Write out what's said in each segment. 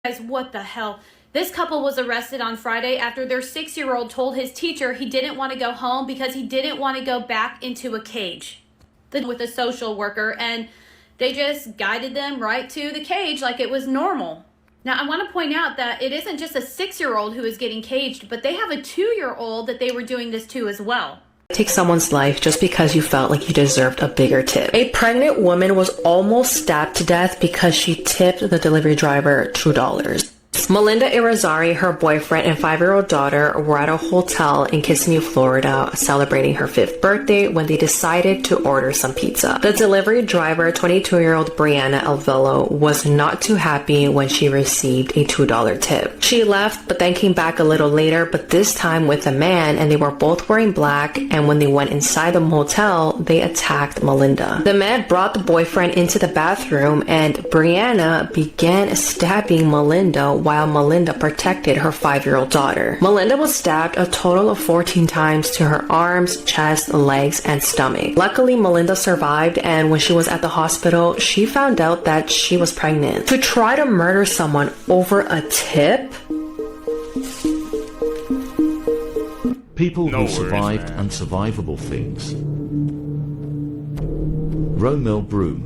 Guys, what the hell? This couple was arrested on Friday after their 6-year-old told his teacher he didn't want to go home because he didn't want to go back into a cage with a social worker, and they just guided them right to the cage like it was normal. Now, I want to point out that it isn't just a 6-year-old who is getting caged, but they have a 2-year-old that they were doing this to as well. Take someone's life just because you felt like you deserved a bigger tip. A pregnant woman was almost stabbed to death because she tipped the delivery driver $2. Melinda Irizarry, her boyfriend, and 5-year-old daughter were at a hotel in Kissimmee, Florida, celebrating her 5th birthday when they decided to order some pizza. The delivery driver, 22-year-old Brianna Alvello, was not too happy when she received a $2 tip. She left, but then came back a little later, but this time with a man, and they were both wearing black, and when they went inside the motel, they attacked Melinda. The man brought the boyfriend into the bathroom, and Brianna began stabbing Melinda while Melinda protected her 5-year-old daughter. Melinda was stabbed a total of 14 times to her arms, chest, legs, and stomach. Luckily, Melinda survived, and when she was at the hospital, she found out that she was pregnant. To try to murder someone over a tip? People who survived unsurvivable things. Romil Broom.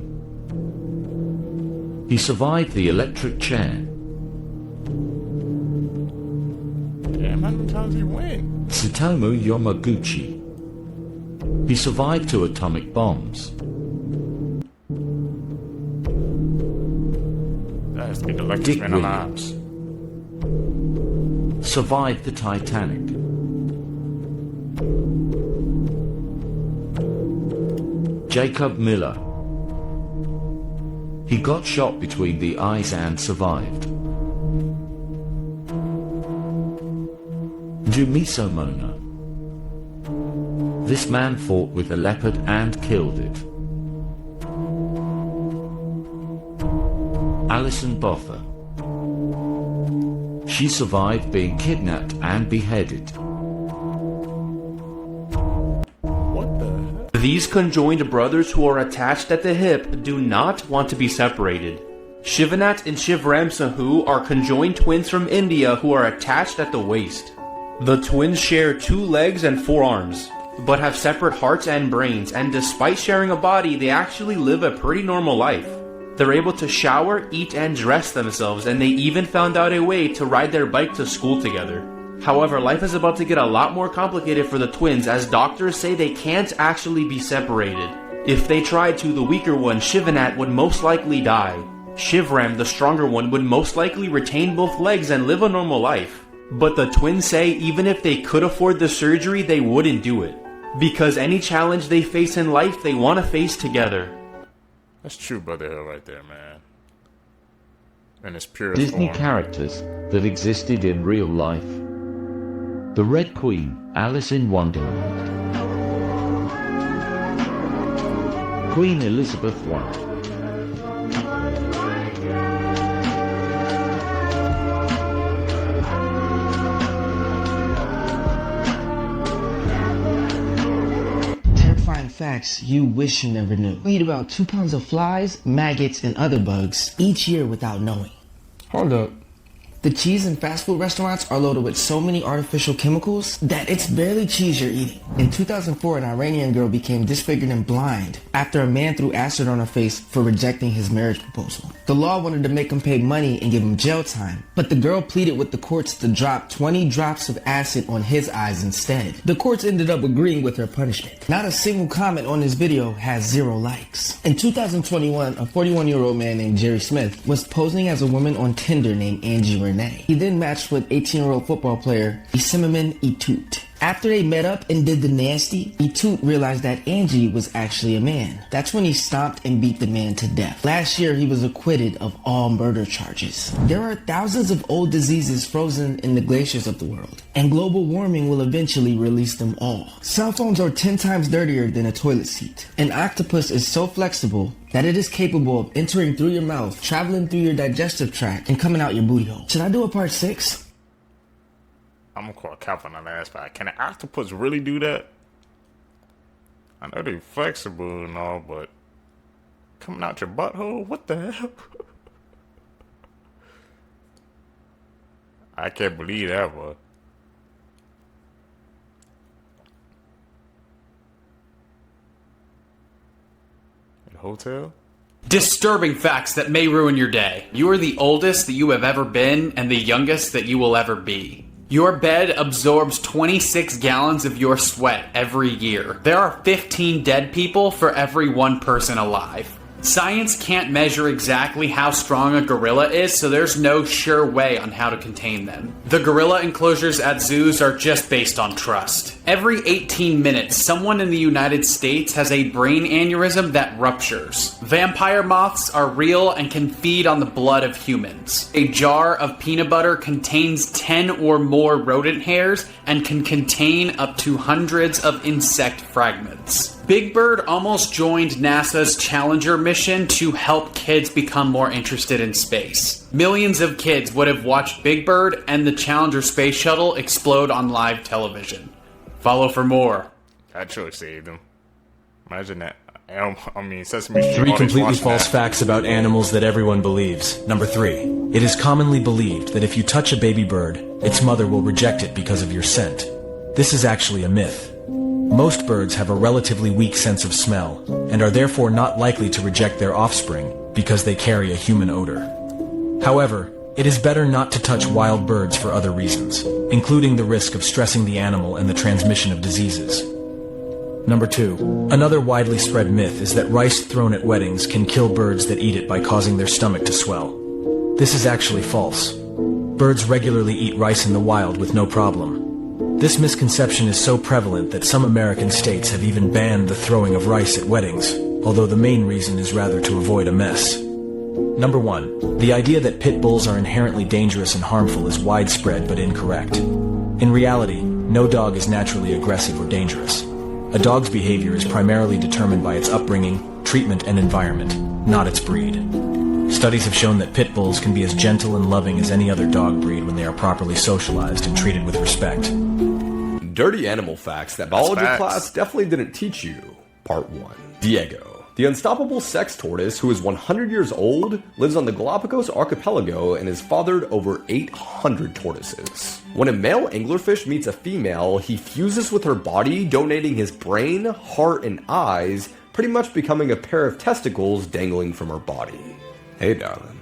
He survived the electric chair. Damn, how many times he went? Tsutomu Yomaguchi. He survived 2 atomic bombs. That has to be the luckiest Dick man alive. Survived the Titanic. Jacob Miller. He got shot between the eyes and survived. Jumiso Mona. This man fought with a leopard and killed it. Alison Botha. She survived being kidnapped and beheaded. What the hell? These conjoined brothers who are attached at the hip do not want to be separated. Shivanath and Shivram Sahu are conjoined twins from India who are attached at the waist. The twins share 2 legs and 4 arms, but have separate hearts and brains, and despite sharing a body, they actually live a pretty normal life. They're able to shower, eat, and dress themselves, and they even found out a way to ride their bike to school together. However, life is about to get a lot more complicated for the twins, as doctors say they can't actually be separated. If they tried to, the weaker one, Shivanath, would most likely die. Shivram, the stronger one, would most likely retain both legs and live a normal life. But the twins say even if they could afford the surgery, they wouldn't do it. Because any challenge they face in life, they want to face together. That's true brotherhood right there, man. And it's pure Disney form. characters that existed in real life. The Red Queen, Alice in Wonderland. Queen Elizabeth I. Facts you wish you never knew. We eat about 2 pounds of flies, maggots, and other bugs each year without knowing. Hold up. The cheese in fast food restaurants are loaded with so many artificial chemicals that it's barely cheese you're eating. In 2004, an Iranian girl became disfigured and blind after a man threw acid on her face for rejecting his marriage proposal. The law wanted to make him pay money and give him jail time, but the girl pleaded with the courts to drop 20 drops of acid on his eyes instead. The courts ended up agreeing with her punishment. Not a single comment on this video has 0 likes. In 2021, a 41-year-old man named Jerry Smith was posing as a woman on Tinder named Angie Renee. He then matched with 18-year-old football player Isimemen Itut. After they met up and did the nasty, Itut realized that Angie was actually a man. That's when he stomped and beat the man to death. Last year, he was acquitted of all murder charges. There are thousands of old diseases frozen in the glaciers of the world, and global warming will eventually release them all. Cell phones are 10 times dirtier than a toilet seat. An octopus is so flexible that it is capable of entering through your mouth, traveling through your digestive tract, and coming out your booty hole. Should I do a part 6? I'm gonna call Cap on the last part. Can an octopus really do that? I know they're flexible and all, but coming out your butthole? What the hell? I can't believe that, boy. Hotel? Disturbing facts that may ruin your day. You are the oldest that you have ever been and the youngest that you will ever be. Your bed absorbs 26 gallons of your sweat every year. There are 15 dead people for every one person alive. Science can't measure exactly how strong a gorilla is, so there's no sure way on how to contain them. The gorilla enclosures at zoos are just based on trust. Every 18 minutes, someone in the United States has a brain aneurysm that ruptures. Vampire moths are real and can feed on the blood of humans. A jar of peanut butter contains 10 or more rodent hairs and can contain up to hundreds of insect fragments. Big Bird almost joined NASA's Challenger mission to help kids become more interested in space. Millions of kids would have watched Big Bird and the Challenger space shuttle explode on live television. Follow for more. That choice saved them. Imagine that. Sesame Street. 3 audience completely watching false that. facts about animals that everyone believes. Number 3. It is commonly believed that if you touch a baby bird, its mother will reject it because of your scent. This is actually a myth. Most birds have a relatively weak sense of smell, and are therefore not likely to reject their offspring because they carry a human odor. However, it is better not to touch wild birds for other reasons, including the risk of stressing the animal and the transmission of diseases. Number 2. Another widely spread myth is that rice thrown at weddings can kill birds that eat it by causing their stomach to swell. This is actually false. Birds regularly eat rice in the wild with no problem. This misconception is so prevalent that some American states have even banned the throwing of rice at weddings, although the main reason is rather to avoid a mess. Number 1. The idea that pit bulls are inherently dangerous and harmful is widespread but incorrect. In reality, no dog is naturally aggressive or dangerous. A dog's behavior is primarily determined by its upbringing, treatment, and environment, not its breed. Studies have shown that pit bulls can be as gentle and loving as any other dog breed when they are properly socialized and treated with respect. Dirty animal facts that biology facts. class definitely didn't teach you. Part 1. Diego. The unstoppable sex tortoise, who is 100 years old, lives on the Galapagos archipelago and has fathered over 800 tortoises. When a male anglerfish meets a female, he fuses with her body, donating his brain, heart, and eyes, pretty much becoming a pair of testicles dangling from her body. Hey darling,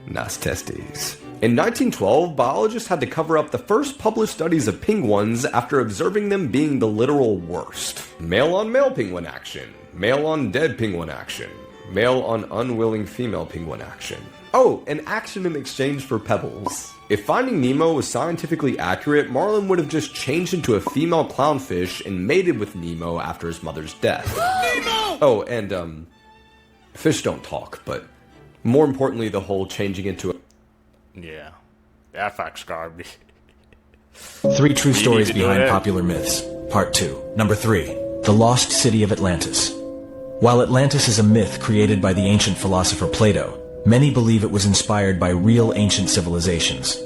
nice testes. In 1912, biologists had to cover up the first published studies of penguins after observing them being the literal worst. Male on male penguin action, male on dead penguin action, male on unwilling female penguin action. Oh, and action in exchange for pebbles. If Finding Nemo was scientifically accurate, Marlin would have just changed into a female clownfish and mated with Nemo after his mother's death. Nemo! Oh, and fish don't talk, but more importantly, the whole changing into a... Yeah. That fact scarred me. 3 true stories need to do behind that? popular myths. Part 2. Number 3. The Lost City of Atlantis. While Atlantis is a myth created by the ancient philosopher Plato, many believe it was inspired by real ancient civilizations.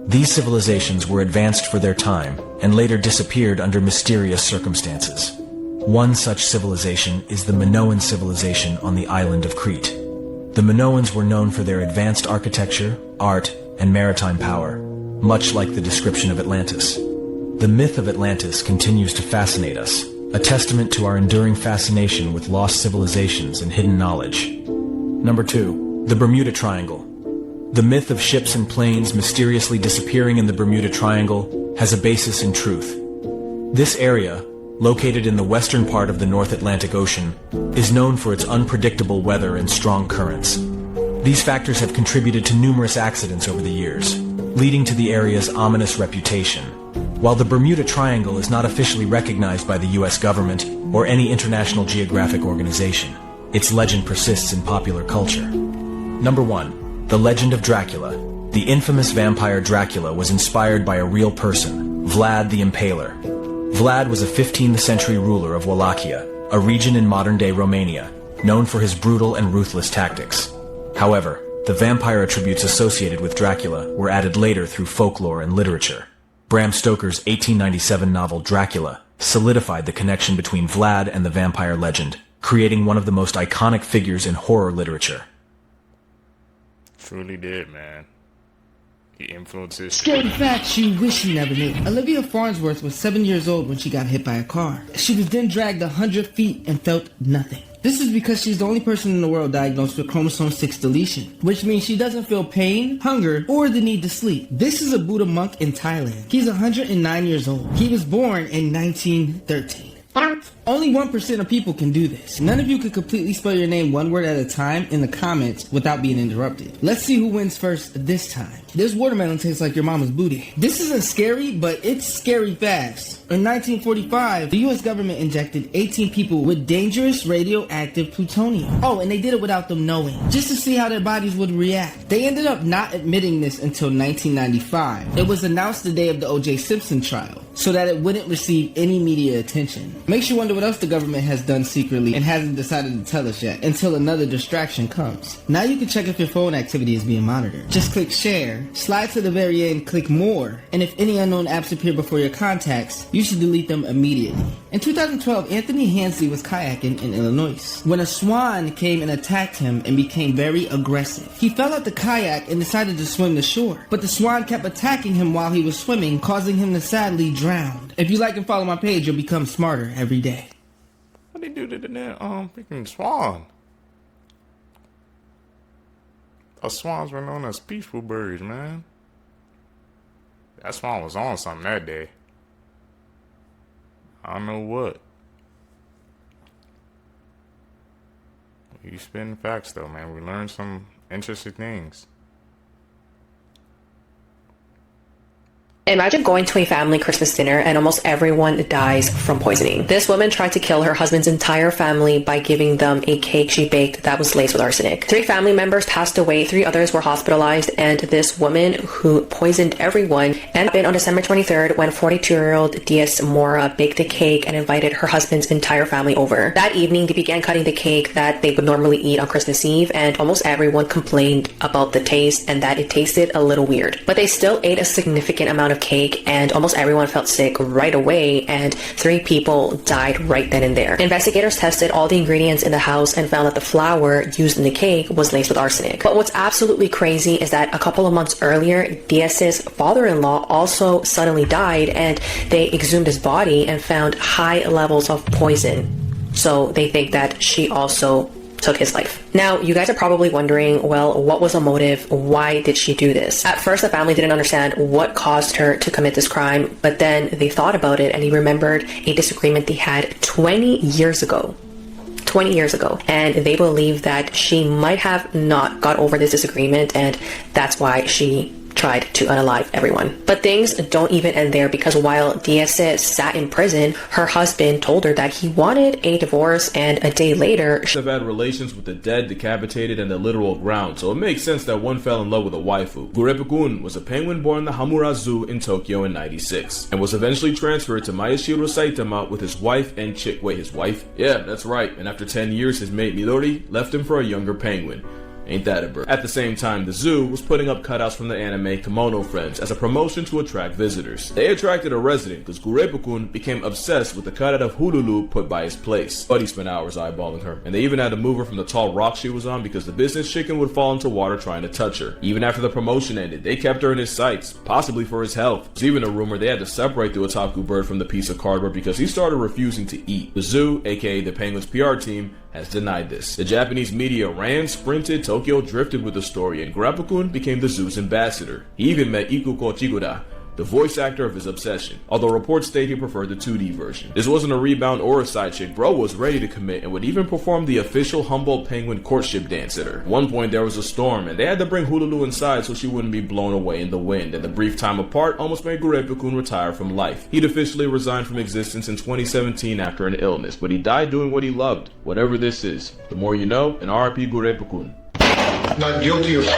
These civilizations were advanced for their time and later disappeared under mysterious circumstances. One such civilization is the Minoan civilization on the island of Crete. The Minoans were known for their advanced architecture, art, and maritime power, much like the description of Atlantis. The myth of Atlantis continues to fascinate us, a testament to our enduring fascination with lost civilizations and hidden knowledge. Number 2. The Bermuda Triangle. The myth of ships and planes mysteriously disappearing in the Bermuda Triangle has a basis in truth. This area, located in the western part of the North Atlantic Ocean, is known for its unpredictable weather and strong currents. These factors have contributed to numerous accidents over the years, leading to the area's ominous reputation. While the Bermuda Triangle is not officially recognized by the US government or any international geographic organization, its legend persists in popular culture. Number 1. The Legend of Dracula. The infamous vampire Dracula was inspired by a real person, Vlad the Impaler. Vlad was a 15th century ruler of Wallachia, a region in modern-day Romania, known for his brutal and ruthless tactics. However, the vampire attributes associated with Dracula were added later through folklore and literature. Bram Stoker's 1897 novel Dracula solidified the connection between Vlad and the vampire legend, creating one of the most iconic figures in horror literature. Truly did, man. He influences. Scary facts you wish you never knew. Olivia Farnsworth was 7 years old when she got hit by a car. She was then dragged 100 feet and felt nothing. This is because she's the only person in the world diagnosed with chromosome 6 deletion, which means she doesn't feel pain, hunger, or the need to sleep. This is a Buddha monk in Thailand. He's 109 years old. He was born in 1913. Only 1% of people can do this. None of you can completely spell your name one word at a time in the comments without being interrupted. Let's see who wins first this time. This watermelon tastes like your mama's booty. This isn't scary, but it's scary fast. In 1945, the US government injected 18 people with dangerous radioactive plutonium. Oh, and they did it without them knowing, just to see how their bodies would react. They ended up not admitting this until 1995. It was announced the day of the O.J. Simpson trial, so that it wouldn't receive any media attention. Makes you wonder what else the government has done secretly and hasn't decided to tell us yet, until another distraction comes. Now you can check if your phone activity is being monitored. Just click share, slide to the very end, click more, and if any unknown apps appear before your contacts, you should delete them immediately. In 2012, Anthony Hansley was kayaking in Illinois when a swan came and attacked him and became very aggressive. He fell out the kayak and decided to swim to shore, but the swan kept attacking him while he was swimming, causing him to sadly drown. If you like and follow my page, you'll become smarter every day. What they do to that freaking swan? Those swans were known as peaceful birds, man. That swan was on something that day. I don't know what. You spitting facts though, man. We learned some interesting things. Imagine going to a family Christmas dinner and almost everyone dies from poisoning. This woman tried to kill her husband's entire family by giving them a cake she baked that was laced with arsenic. 3 family members passed away, 3 others were hospitalized, and this woman who poisoned everyone ended up on December 23rd when 42-year-old Diaz Mora baked a cake and invited her husband's entire family over. That evening, they began cutting the cake that they would normally eat on Christmas Eve, and almost everyone complained about the taste and that it tasted a little weird. But they still ate a significant amount of cake, and almost everyone felt sick right away, and 3 people died right then and there. Investigators tested all the ingredients in the house and found that the flour used in the cake was laced with arsenic. But what's absolutely crazy is that a couple of months earlier, Diaz's father-in-law also suddenly died, and they exhumed his body and found high levels of poison. So they think that she also took his life. Now, you guys are probably wondering, well, what was the motive? Why did she do this? At first, the family didn't understand what caused her to commit this crime, but then they thought about it and they remembered a disagreement they had 20 years ago. 20 years ago, and they believe that she might have not got over this disagreement, and that's why she tried to unalive everyone. But things don't even end there, because while Diaz sat in prison, her husband told her that he wanted a divorce, and a day later Have had relations with the dead, decapitated, and the literal ground, so it makes sense that one fell in love with a waifu. Gurepukun was a penguin born in the Hamura Zoo in Tokyo in '96, and was eventually transferred to Mayashiro Saitama with his wife and chick. Wait, his wife? Yeah, that's right. And after 10 years, his mate Midori left him for a younger penguin. Ain't that a bird? At the same time, the zoo was putting up cutouts from the anime Kimono Friends as a promotion to attract visitors. They attracted a resident because Gurepukun became obsessed with the cutout of Hululu put by his place. But he spent hours eyeballing her, and they even had to move her from the tall rock she was on because the business chicken would fall into water trying to touch her. Even after the promotion ended, they kept her in his sights, possibly for his health. There's even a rumor they had to separate the otaku bird from the piece of cardboard because he started refusing to eat. The zoo, aka the Penguins PR team, has denied this. The Japanese media ran, sprinted, Tokyo drifted with the story, and Gurepukun became the zoo's ambassador. He even met Ikuko Chiguda, the voice actor of his obsession, although reports state he preferred the 2D version. This wasn't a rebound or a side chick. Bro was ready to commit and would even perform the official Humboldt Penguin courtship dance at her. At one point there was a storm and they had to bring Hululu inside so she wouldn't be blown away in the wind, and the brief time apart almost made Gurepukun retire from life. He'd officially resigned from existence in 2017 after an illness, but he died doing what he loved. Whatever this is, the more you know, and RIP Gurepukun. Not guilty of...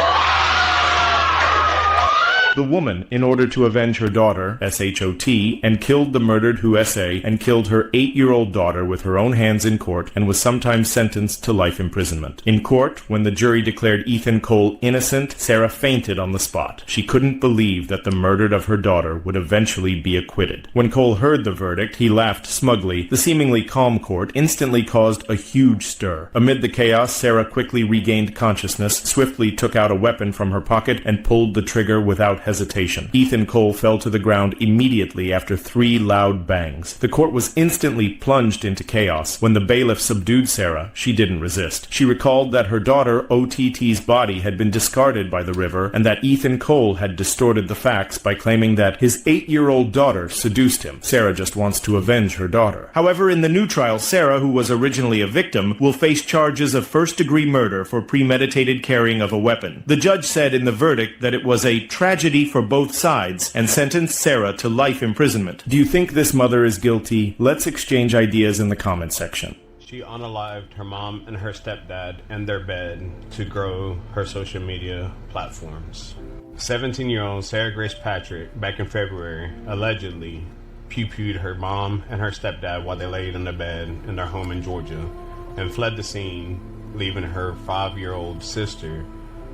The woman, in order to avenge her daughter, S-H-O-T, and killed the murdered Huese, and killed her 8-year-old daughter with her own hands in court, and was sometimes sentenced to life imprisonment. In court, when the jury declared Ethan Cole innocent, Sarah fainted on the spot. She couldn't believe that the murder of her daughter would eventually be acquitted. When Cole heard the verdict, he laughed smugly. The seemingly calm court instantly caused a huge stir. Amid the chaos, Sarah quickly regained consciousness, swiftly took out a weapon from her pocket, and pulled the trigger without without hesitation. Ethan Cole fell to the ground immediately after 3 loud bangs. The court was instantly plunged into chaos. When the bailiff subdued Sarah, she didn't resist. She recalled that her daughter OTT's body had been discarded by the river and that Ethan Cole had distorted the facts by claiming that his 8-year-old daughter seduced him. Sarah just wants to avenge her daughter. However, in the new trial, Sarah, who was originally a victim, will face charges of first-degree murder for premeditated carrying of a weapon. The judge said in the verdict that it was a tragedy for both sides and sentenced Sarah to life imprisonment. Do you think this mother is guilty? Let's exchange ideas in the comment section. She unalived her mom and her stepdad in their bed to grow her social media platforms. 17-year-old Sarah Grace Patrick, back in February, allegedly pew-pewed her mom and her stepdad while they laid in the bed in their home in Georgia and fled the scene, leaving her 5-year-old sister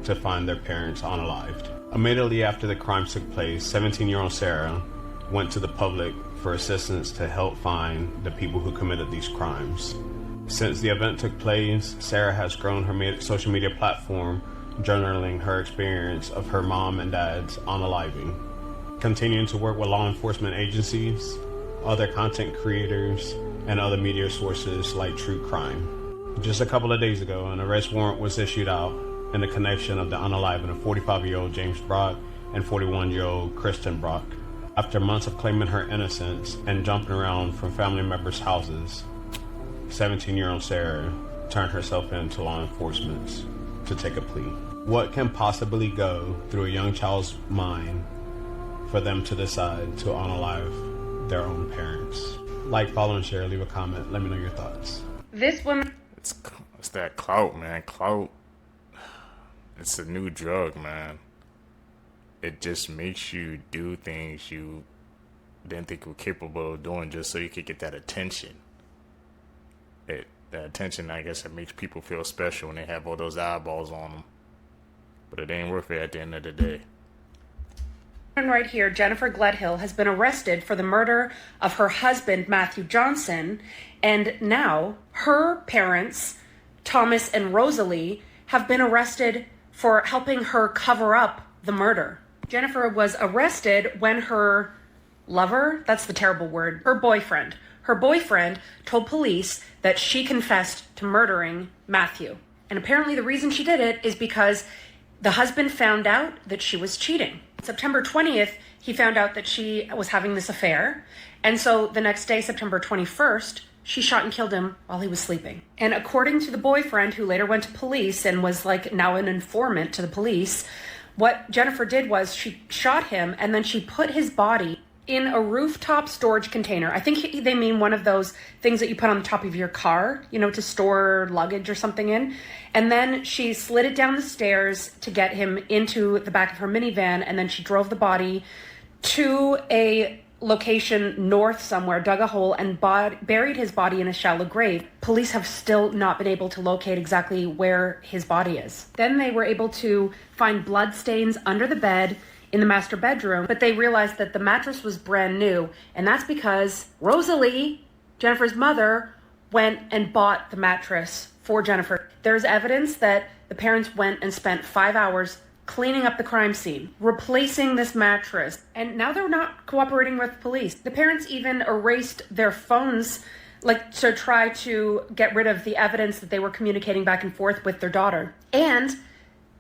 to find their parents unalived. Immediately after the crime took place, 17-year-old Sarah went to the public for assistance to help find the people who committed these crimes. Since the event took place, Sarah has grown her social media platform, journaling her experience of her mom and dad's unaliving, continuing to work with law enforcement agencies, other content creators, and other media sources like true crime. Just a couple of days ago, an arrest warrant was issued out in the connection of the unaliving of 45-year-old James Brock and 41-year-old Kristen Brock. After months of claiming her innocence and jumping around from family members' houses, 17-year-old Sarah turned herself in to law enforcement to take a plea. What can possibly go through a young child's mind for them to decide to unalive their own parents? Like, follow, and share, leave a comment, let me know your thoughts. This woman... It's that clout, man. Clout. It's a new drug, man. It just makes you do things you didn't think you were capable of doing just so you could get that attention. That attention, I guess, it makes people feel special when they have all those eyeballs on them. But it ain't worth it at the end of the day. Right here, Jennifer Gledhill has been arrested for the murder of her husband, Matthew Johnson, and now her parents, Thomas and Rosalie, have been arrested for helping her cover up the murder. Jennifer was arrested when her lover, that's the terrible word, her boyfriend told police that she confessed to murdering Matthew. And apparently the reason she did it is because the husband found out that she was cheating. September 20th, he found out that she was having this affair. And so the next day, September 21st, she shot and killed him while he was sleeping. And according to the boyfriend, who later went to police and was like now an informant to the police, what Jennifer did was she shot him and then she put his body in a rooftop storage container. I think they mean one of those things that you put on the top of your car, you know, to store luggage or something in. And then she slid it down the stairs to get him into the back of her minivan. And then she drove the body to a location north somewhere, dug a hole, and buried his body in a shallow grave. Police have still not been able to locate exactly where his body is. Then they were able to find blood stains under the bed in the master bedroom, but they realized that the mattress was brand new, and that's because Rosalie, Jennifer's mother, went and bought the mattress for Jennifer. There's evidence that the parents went and spent 5 hours cleaning up the crime scene, replacing this mattress, and now they're not cooperating with police. The parents even erased their phones, like to try to get rid of the evidence that they were communicating back and forth with their daughter. And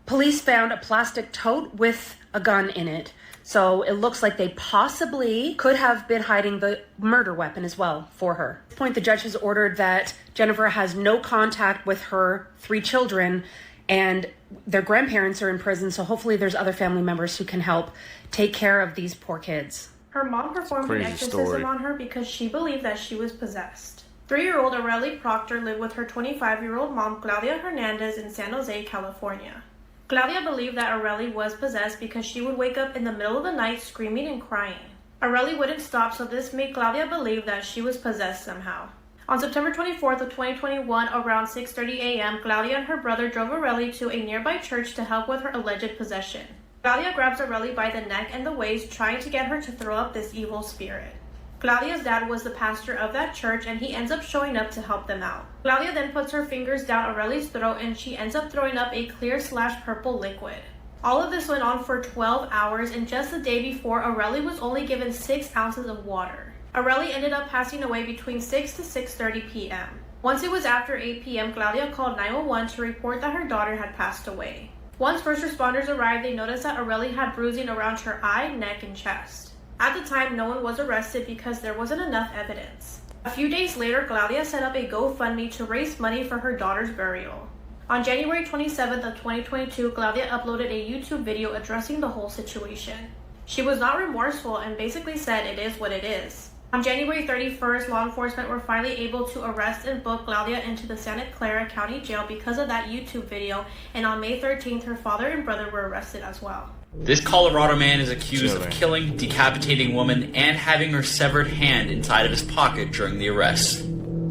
police found a plastic tote with a gun in it. So it looks like they possibly could have been hiding the murder weapon as well for her. At this point, the judge has ordered that Jennifer has no contact with her 3 children, and their grandparents are in prison, so hopefully there's other family members who can help take care of these poor kids. Her mom performed an exorcism on her because she believed that she was possessed. 3-year-old Aurelie Proctor lived with her 25-year-old mom, Claudia Hernandez, in San Jose, California. Claudia believed that Aurelie was possessed because she would wake up in the middle of the night screaming and crying. Aurelie wouldn't stop, so this made Claudia believe that she was possessed somehow. On September 24th of 2021, around 6:30 a.m., Claudia and her brother drove Aurelie to a nearby church to help with her alleged possession. Claudia grabs Aurelie by the neck and the waist, trying to get her to throw up this evil spirit. Claudia's dad was the pastor of that church, and he ends up showing up to help them out. Claudia then puts her fingers down Aurelie's throat, and she ends up throwing up a clear/purple liquid. All of this went on for 12 hours, and just the day before, Aurelie was only given 6 ounces of water. Aurelie ended up passing away between 6 to 6:30 p.m. Once it was after 8 p.m., Claudia called 911 to report that her daughter had passed away. Once first responders arrived, they noticed that Aurelie had bruising around her eye, neck, and chest. At the time, no one was arrested because there wasn't enough evidence. A few days later, Claudia set up a GoFundMe to raise money for her daughter's burial. On January 27th of 2022, Claudia uploaded a YouTube video addressing the whole situation. She was not remorseful and basically said it is what it is. On January 31st, law enforcement were finally able to arrest and book Claudia into the Santa Clara County Jail because of that YouTube video, and on May 13th, her father and brother were arrested as well. This Colorado man is accused of killing, decapitating woman, and having her severed hand inside of his pocket during the arrest.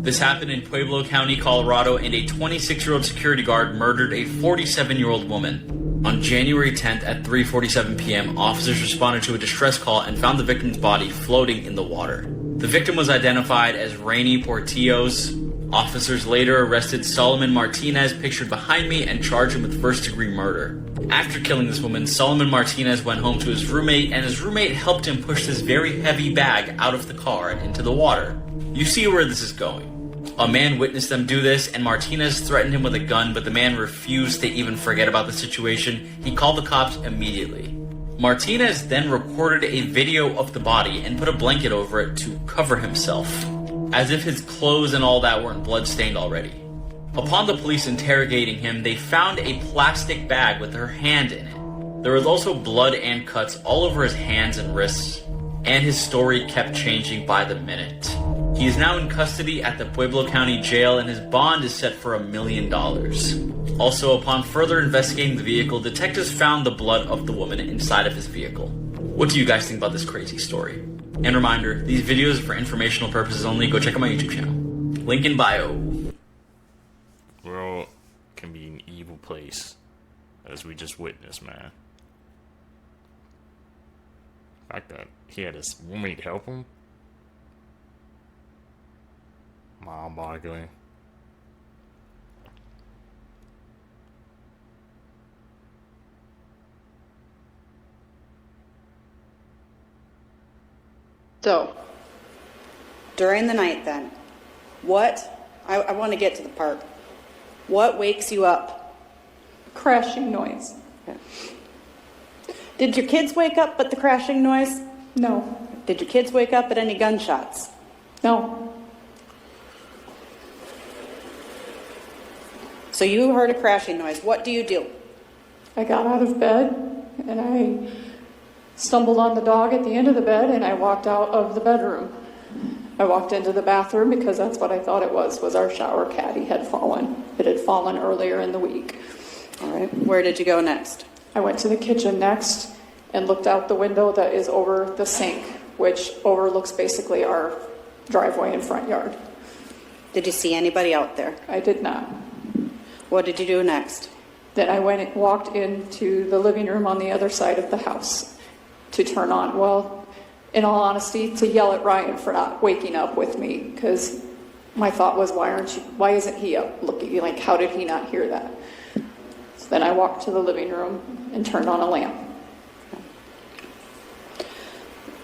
This happened in Pueblo County, Colorado, and a 26-year-old security guard murdered a 47-year-old woman. On January 10th at 3:47 p.m., officers responded to a distress call and found the victim's body floating in the water. The victim was identified as Rainy Portillos. Officers later arrested Solomon Martinez, pictured behind me, and charged him with first-degree murder. After killing this woman, Solomon Martinez went home to his roommate, and his roommate helped him push this very heavy bag out of the car and into the water. You see where this is going. A man witnessed them do this, and Martinez threatened him with a gun, but the man refused to even forget about the situation. He called the cops immediately. Martinez then recorded a video of the body and put a blanket over it to cover himself, as if his clothes and all that weren't blood-stained already. Upon the police interrogating him, they found a plastic bag with her hand in it. There was also blood and cuts all over his hands and wrists, and his story kept changing by the minute. He is now in custody at the Pueblo County Jail, and his bond is set for $1 million. Also, upon further investigating the vehicle, detectives found the blood of the woman inside of his vehicle. What do you guys think about this crazy story? And reminder, these videos are for informational purposes only. Go check out my YouTube channel. Link in bio. The world can be an evil place, as we just witnessed, man. The fact that he had his roommate help him, mind-boggling. So, during the night then, I want to get to the part. What wakes you up? Crashing noise. Okay. Did your kids wake up at the crashing noise? No. Did your kids wake up at any gunshots? No. So you heard a crashing noise. What do you do? I got out of bed and I stumbled on the dog at the end of the bed and I walked out of the bedroom. I walked into the bathroom because that's what I thought it was our shower caddy had fallen. It had fallen earlier in the week. All right. Where did you go next? I went to the kitchen next and looked out the window that is over the sink, which overlooks basically our driveway and front yard. Did you see anybody out there? I did not. What did you do next? Then I went and walked into the living room on the other side of the house to turn on, well, in all honesty, to yell at Ryan for not waking up with me, because my thought was, why isn't he up looking? Like, how did he not hear that? So then I walked to the living room and turned on a lamp.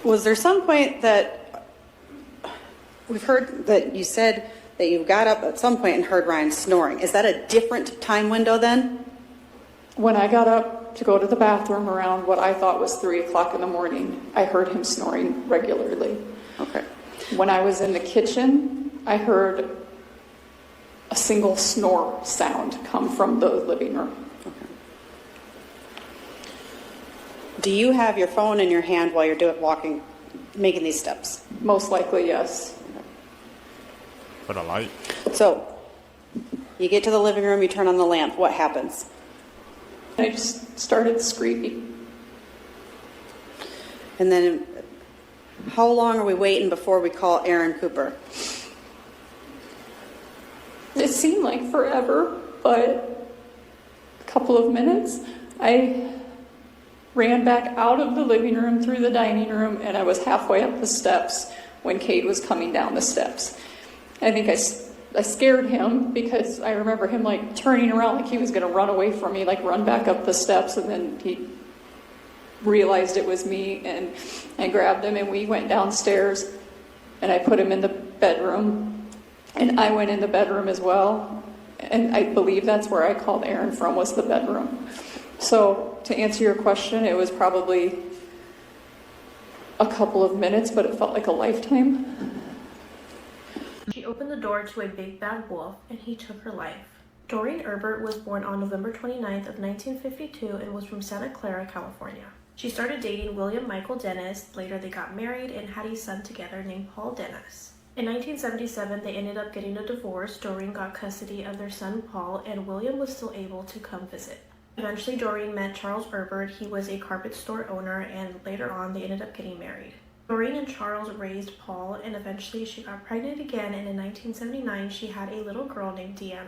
Was there some point that we've heard that you said that you got up at some point and heard Ryan snoring? Is that a different time window then? When I got up to go to the bathroom around what I thought was 3 o'clock in the morning, I heard him snoring regularly. Okay. When I was in the kitchen, I heard a single snore sound come from the living room. Okay. Do you have your phone in your hand while you're walking, making these steps? Most likely, yes. Put a light. So, you get to the living room, you turn on the lamp. What happens? I just started screaming. And then, how long are we waiting before we call Aaron Cooper? It seemed like forever, but a couple of minutes. I ran back out of the living room through the dining room, and I was halfway up the steps when Kate was coming down the steps. I think I I scared him because I remember him like turning around like he was going to run away from me, like run back up the steps, and then he realized it was me, and I grabbed him and we went downstairs and I put him in the bedroom, and I went in the bedroom as well, and I believe that's where I called Aaron from, was the bedroom. So to answer your question, it was probably a couple of minutes, but it felt like a lifetime. She opened the door to a big bad wolf, and he took her life. Doreen Herbert was born on November 29th of 1952 and was from Santa Clara, California. She started dating William Michael Dennis. Later they got married and had a son together named Paul Dennis. In 1977, they ended up getting a divorce. Doreen got custody of their son Paul, and William was still able to come visit. Eventually, Doreen met Charles Herbert. He was a carpet store owner, and later on they ended up getting married. Doreen and Charles raised Paul, and eventually she got pregnant again, and in 1979 she had a little girl named Deanna.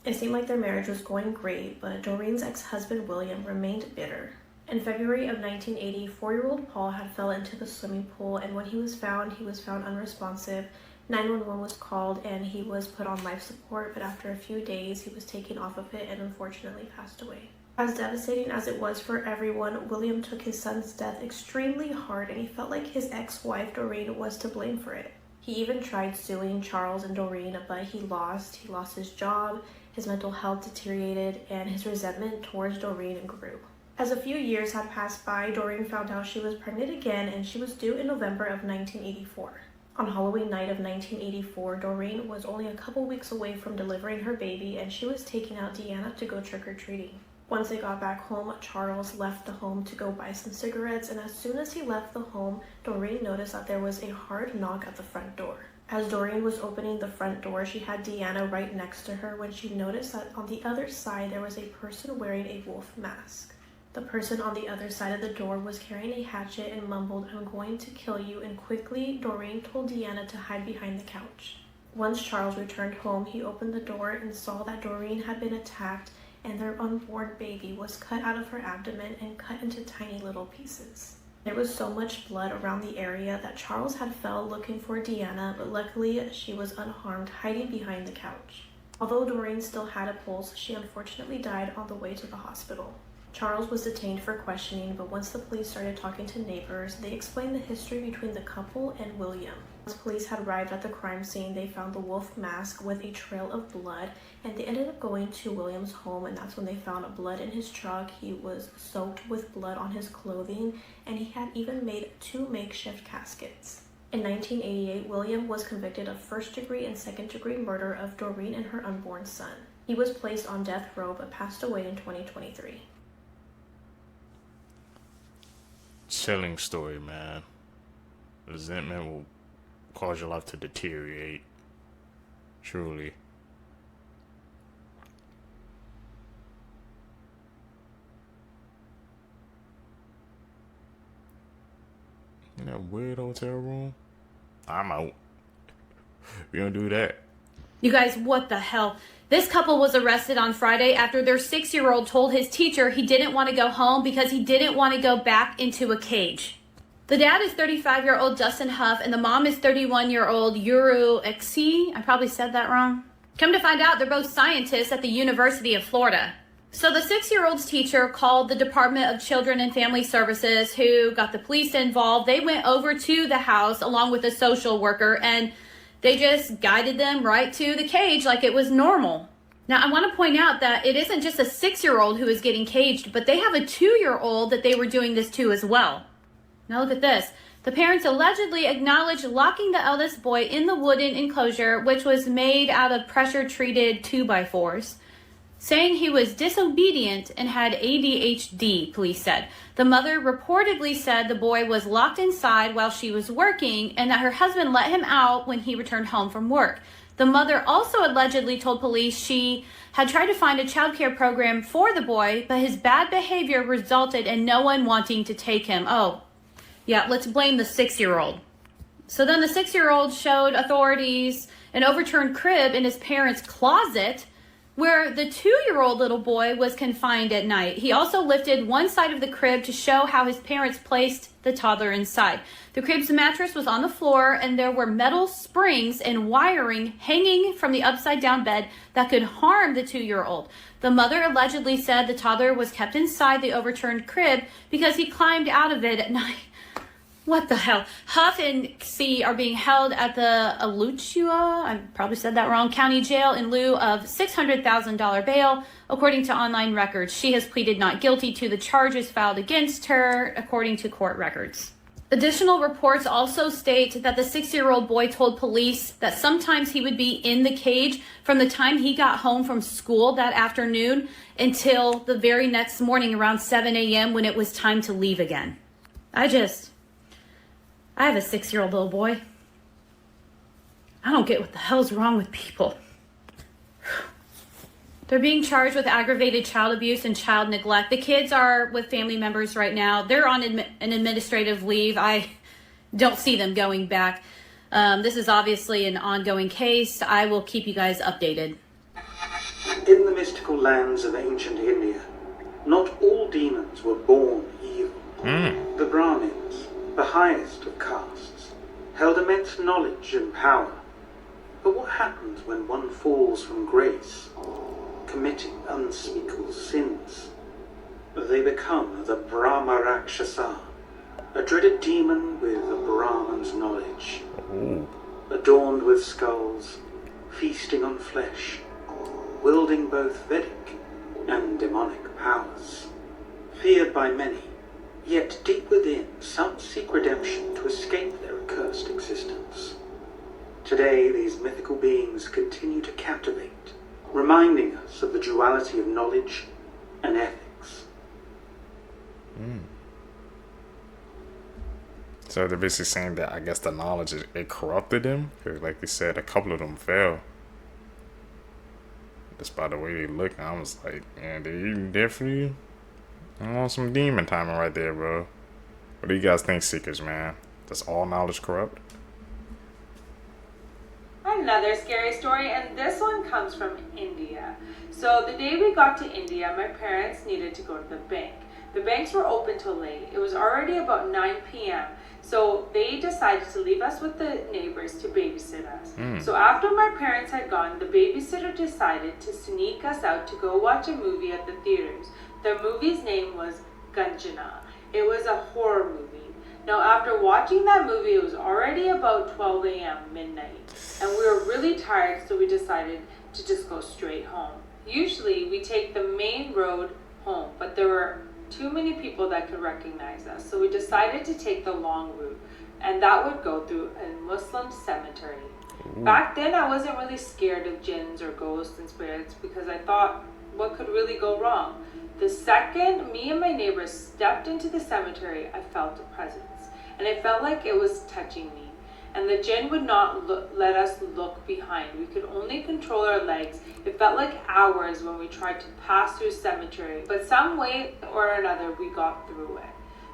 It seemed like their marriage was going great, but Doreen's ex-husband William remained bitter. In February of 1980, 4-year-old Paul had fell into the swimming pool, and when he was found unresponsive. 911 was called, and he was put on life support, but after a few days he was taken off of it and unfortunately passed away. As devastating as it was for everyone, William took his son's death extremely hard, and he felt like his ex-wife Doreen was to blame for it. He even tried suing Charles and Doreen, but he lost. He lost his job, his mental health deteriorated, and his resentment towards Doreen grew. As a few years had passed by, Doreen found out she was pregnant again, and she was due in November of 1984. On Halloween night of 1984, Doreen was only a couple weeks away from delivering her baby, and she was taking out Deanna to go trick-or-treating. Once they got back home, Charles left the home to go buy some cigarettes, and as soon as he left the home, Doreen noticed that there was a hard knock at the front door. As Doreen was opening the front door, she had Deanna right next to her when she noticed that on the other side there was a person wearing a wolf mask. The person on the other side of the door was carrying a hatchet and mumbled, "I'm going to kill you," and quickly Doreen told Deanna to hide behind the couch. Once Charles returned home, he opened the door and saw that Doreen had been attacked, and their unborn baby was cut out of her abdomen and cut into tiny little pieces. There was so much blood around the area that Charles had fell looking for Deanna, but luckily she was unharmed, hiding behind the couch. Although Doreen still had a pulse, she unfortunately died on the way to the hospital. Charles was detained for questioning, but once the police started talking to neighbors, they explained the history between the couple and William. Once police had arrived at the crime scene, they found the wolf mask with a trail of blood, and they ended up going to William's home, and that's when they found blood in his truck. He was soaked with blood on his clothing, and he had even made 2 makeshift caskets. In 1988, William was convicted of first-degree and second-degree murder of Doreen and her unborn son. He was placed on death row but passed away in 2023. Chilling story, man. Resentment will cause your life to deteriorate. Truly. In that weird hotel room? I'm out. We don't do that. You guys, what the hell? This couple was arrested on Friday after their 6-year-old told his teacher he didn't want to go home because he didn't want to go back into a cage. The dad is 35-year-old Justin Huff, and the mom is 31-year-old Yuru Exi. I probably said that wrong. Come to find out, they're both scientists at the University of Florida. So the 6-year-old's teacher called the Department of Children and Family Services, who got the police involved. They went over to the house along with a social worker, and they just guided them right to the cage like it was normal. Now, I want to point out that it isn't just a 6-year-old who is getting caged, but they have a 2-year-old that they were doing this to as well. Now look at this. The parents allegedly acknowledged locking the eldest boy in the wooden enclosure, which was made out of pressure-treated 2x4s, saying he was disobedient and had ADHD, police said. The mother reportedly said the boy was locked inside while she was working and that her husband let him out when he returned home from work. The mother also allegedly told police she had tried to find a childcare program for the boy, but his bad behavior resulted in no one wanting to take him. Oh, yeah, let's blame the 6-year-old. So then the 6-year-old showed authorities an overturned crib in his parents' closet, where the 2-year-old little boy was confined at night. He also lifted one side of the crib to show how his parents placed the toddler inside. The crib's mattress was on the floor, and there were metal springs and wiring hanging from the upside-down bed that could harm the 2-year-old. The mother allegedly said the toddler was kept inside the overturned crib because he climbed out of it at night. What the hell? Huff and C are being held at the Alachua, I probably said that wrong, county jail in lieu of $600,000 bail, according to online records. She has pleaded not guilty to the charges filed against her, according to court records. Additional reports also state that the 6-year-old boy told police that sometimes he would be in the cage from the time he got home from school that afternoon until the very next morning around 7 a.m. when it was time to leave again. I have a 6-year-old little boy. I don't get what the hell's wrong with people. They're being charged with aggravated child abuse and child neglect. The kids are with family members right now. They're on an administrative leave. I don't see them going back. This is obviously an ongoing case. I will keep you guys updated. In the mystical lands of ancient India, not all demons were born evil. The Brahmins, the highest of castes, held immense knowledge and power. But what happens when one falls from grace, committing unspeakable sins? They become the Brahma Rakshasa, a dreaded demon with a Brahman's knowledge, adorned with skulls, feasting on flesh, wielding both Vedic and demonic powers. Feared by many, yet deep within some seek redemption to escape their accursed existence. Today, these mythical beings continue to captivate, reminding us of the duality of knowledge and ethics. So they're basically saying that I guess the knowledge, it corrupted them? Because like they said, a couple of them fell. Just by the way they look, I was like, man, they definitely on some demon timing right there, bro. What do you guys think, Seekers, man? Does all knowledge corrupt? Another scary story, and this one comes from India. So the day we got to India, my parents needed to go to the bank. The banks were open till late. It was already about 9 p.m. So they decided to leave us with the neighbors to babysit us. So after my parents had gone, the babysitter decided to sneak us out to go watch a movie at the theaters. The movie's name was Ganjana. It was a horror movie. Now after watching that movie, it was already about 12 a.m. midnight. And we were really tired, so we decided to just go straight home. Usually we take the main road home, but there were too many people that could recognize us. So we decided to take the long route, and that would go through a Muslim cemetery. Back then I wasn't really scared of jinns or ghosts and spirits because I thought, what could really go wrong? The second me and my neighbors stepped into the cemetery, I felt a presence, and it felt like it was touching me. And the jinn would not let us look behind. We could only control our legs. It felt like hours when we tried to pass through cemetery, but some way or another we got through it.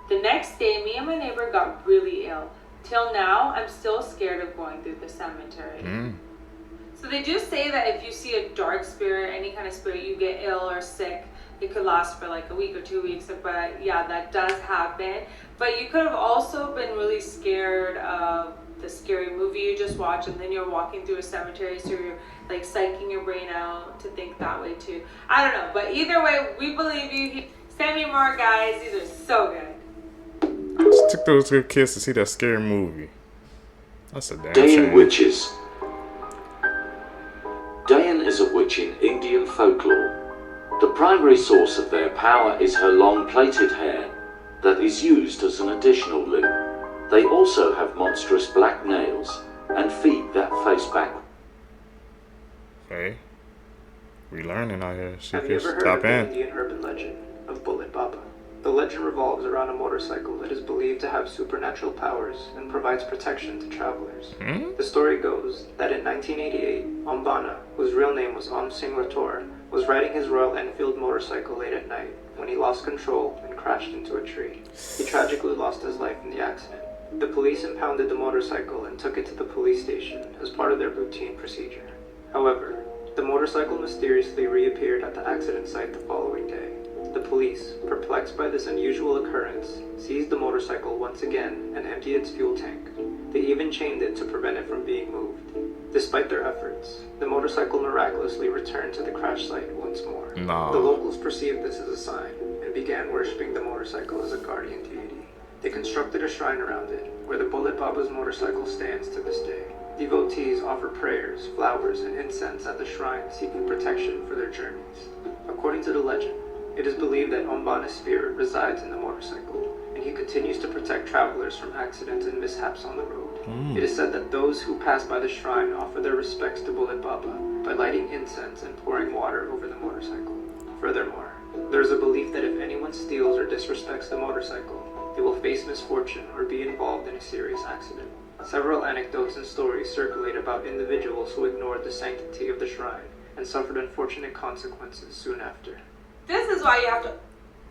The next day, me and my neighbor got really ill. Till now, I'm still scared of going through the cemetery. So they do say that if you see a dark spirit, any kind of spirit, you get ill or sick. It could last for like a week or 2 weeks, but yeah, that does happen. But you could have also been really scared of the scary movie you just watched, and then you're walking through a cemetery, so you're like psyching your brain out to think that way too. I don't know, but either way, we believe you. Send me more, guys. These are so good. I just took those good kids to see that scary movie. That's a damn Dayan shame. witches. Dayan is a witch in Indian folklore. The primary source of their power is her long plaited hair that is used as an additional limb. They also have monstrous black nails and feet that face back. Okay. We learning out here. Have you ever heard of the Indian urban legend of Bullet Baba? The legend revolves around a motorcycle that is believed to have supernatural powers and provides protection to travelers. The story goes that in 1988, Ambana, whose real name was Om Singh Rathore, was riding his Royal Enfield motorcycle late at night when he lost control and crashed into a tree. He tragically lost his life in the accident. The police impounded the motorcycle and took it to the police station as part of their routine procedure. However, The motorcycle mysteriously reappeared at the accident site the following day. The police, perplexed by this unusual occurrence, seized the motorcycle once again and emptied its fuel tank. They even chained it to prevent it from being moved. Despite their efforts, the motorcycle miraculously returned to the crash site once more. Nah. The locals perceived this as a sign and began worshipping the motorcycle as a guardian deity. They constructed a shrine around it, where the Bullet Baba's motorcycle stands to this day. Devotees offer prayers, flowers, and incense at the shrine seeking protection for their journeys. According to the legend, it is believed that Ombana's spirit resides in the motorcycle, and he continues to protect travelers from accidents and mishaps on the road. It is said that those who pass by the shrine offer their respects to Bullet Baba by lighting incense and pouring water over the motorcycle. Furthermore, there is a belief that if anyone steals or disrespects the motorcycle, they will face misfortune or be involved in a serious accident. Several anecdotes and stories circulate about individuals who ignored the sanctity of the shrine and suffered unfortunate consequences soon after. This is why you have to...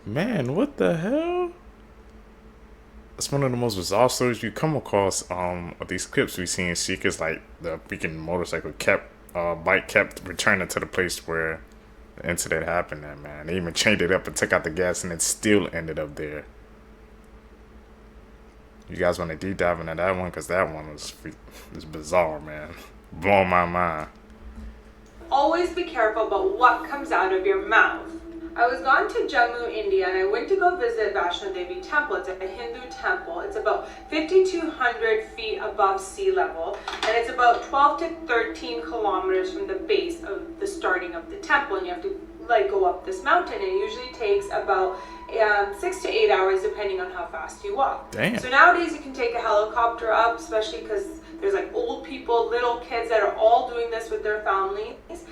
Man, what the hell? That's one of the most bizarre stories you come across. Of these clips we see in Seekers, like the freaking motorcycle bike kept returning to the place where the incident happened at, man. They even chained it up and took out the gas and it still ended up there. You guys want to deep dive into that one? Because that one was bizarre, man. Blowing my mind. Always be careful about what comes out of your mouth. I was gone to Jammu, India, and I went to go visit Vaishno Devi Temple. It's a Hindu temple. It's about 5,200 feet above sea level, and it's about 12 to 13 kilometers from the base of the starting of the temple, and you have to go up this mountain. It usually takes about 6 to 8 hours depending on how fast you walk. Damn. So nowadays you can take a helicopter up, especially because there's old people, little kids that are all doing this with their families.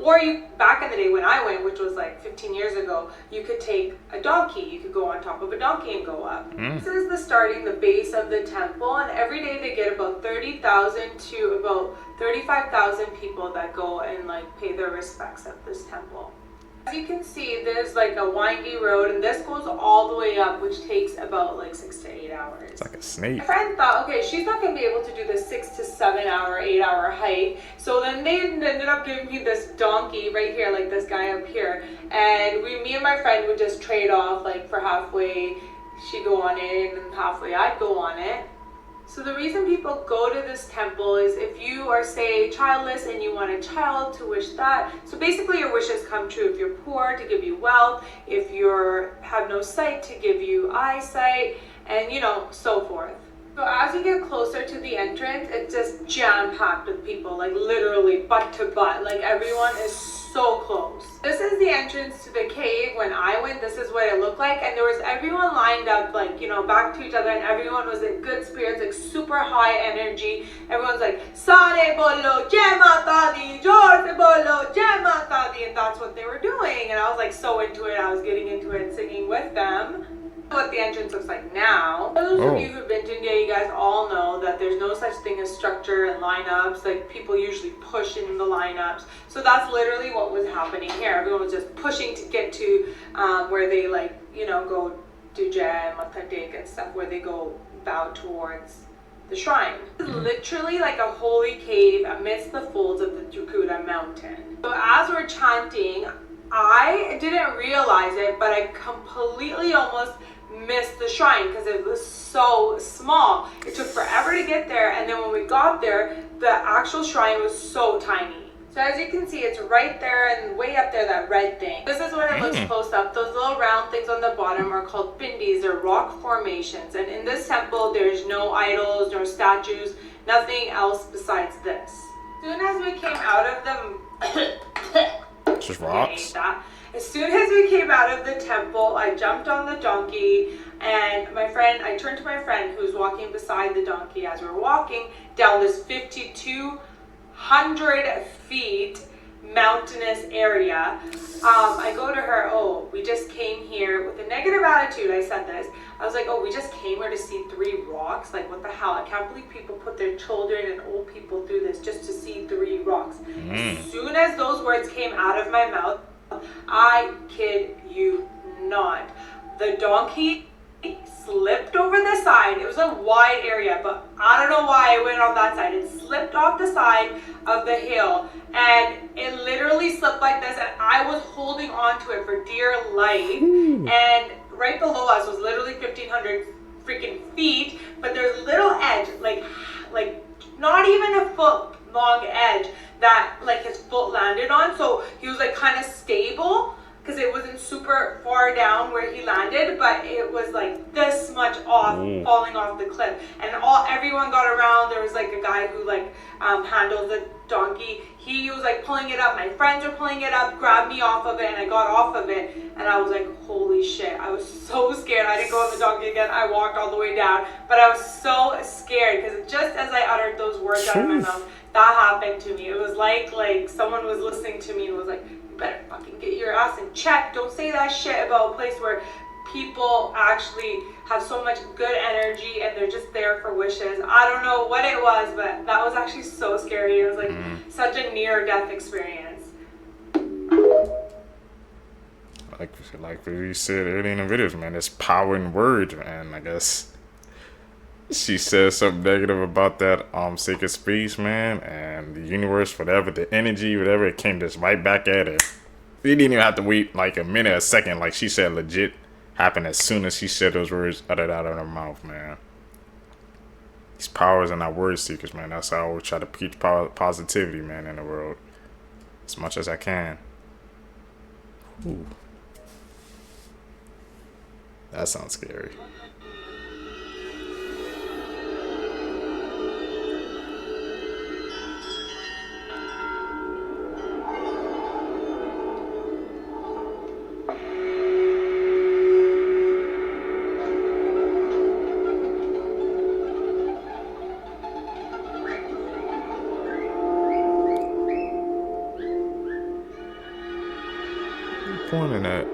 Or you, back in the day when I went, which was 15 years ago, you could take a donkey. You could go on top of a donkey and go up. This is the base of the temple, and every day they get about 30,000 to about 35,000 people that go and pay their respects at this temple. As you can see, there's a windy road, and this goes all the way up, which takes about 6 to 8 hours. It's like a snake. My friend thought, okay, she's not going to be able to do the 6 to 7 hour, 8 hour hike. So then they ended up giving me this donkey right here, this guy up here. And me and my friend would just trade off, for halfway she'd go on it, and halfway I'd go on it. So the reason people go to this temple is if you are, say, childless and you want a child, to wish that. So basically your wishes come true. If you're poor, to give you wealth. If you have no sight, to give you eyesight, and so forth. So as you get closer to the entrance, it's just jam-packed with people, literally butt to butt. Everyone is so close. This is the entrance to the cave. When I went, this is what it looked like, and there was everyone lined up, back to each other, and everyone was in good spirits, super high energy. Everyone's Sare bolo, Jai Mata Di, Jor se bolo, Jai Mata Di, and that's what they were doing. And I was so into it. I was getting into it and singing with them. What the entrance looks like now. Those of you who've been to India, you guys all know that there's no such thing as structure and lineups. People usually push in the lineups. So that's literally what was happening here. Everyone was just pushing to get to where they go do Jai, Matha Tek and stuff, where they go bow towards the shrine. It's literally a holy cave amidst the folds of the Trikuta mountain. So as we're chanting, I didn't realize it, but I completely almost missed the shrine because it was so small. It took forever to get there, and then when we got there, the actual shrine was so tiny. So as you can see, it's right there and way up there, that red thing. This is what it looks close up. Those little round things on the bottom are called pindis. They're rock formations, and in this temple there's no idols, no statues, nothing else besides this. As soon as we came out of the just rocks. As soon as we came out of the temple, I jumped on the donkey, and I turned to my friend who was walking beside the donkey as we were walking down this 5,200 feet mountainous area. I go to her, we just came here with a negative attitude. I said this. I was we just came here to see 3 rocks. What the hell? I can't believe people put their children and old people through this just to see 3 rocks. As soon as those words came out of my mouth, I kid you not, the donkey it slipped over the side. It was a wide area, but I don't know why it went on that side. It slipped off the side of the hill, and it literally slipped like this, and I was holding on to it for dear life. And right below us was literally 1,500 freaking feet, but there's a little edge, like not even a foot long edge that like his foot landed on. So he was like kind of stable, because it wasn't super far down where he landed, but it was like this much off, falling off the cliff. And everyone got around. There was like a guy who like handled the donkey. He was like pulling it up. My friends were pulling it up, grabbed me off of it, and I got off of it. And I was like, holy shit. I was so scared. I didn't go on the donkey again. I walked all the way down. But I was so scared, because just as I uttered those words out of my mouth, that happened to me. It was like someone was listening to me and was like, better fucking get your ass in check. Don't say that shit about a place where people actually have so much good energy and they're just there for wishes. I don't know what it was, but that was actually so scary. It was like such a near-death experience. Like we said earlier in the videos, man, there's power in words, man. I guess she said something negative about that sacred space, man, and the universe, whatever, the energy, whatever, it came just right back at her. We didn't even have to wait like a minute, a second. Like she said, legit happened as soon as she said those words uttered out of her mouth, man. These powers are not word seekers, man. That's how I always try to preach positivity, man, in the world as much as I can. Ooh. That sounds scary. Pointing at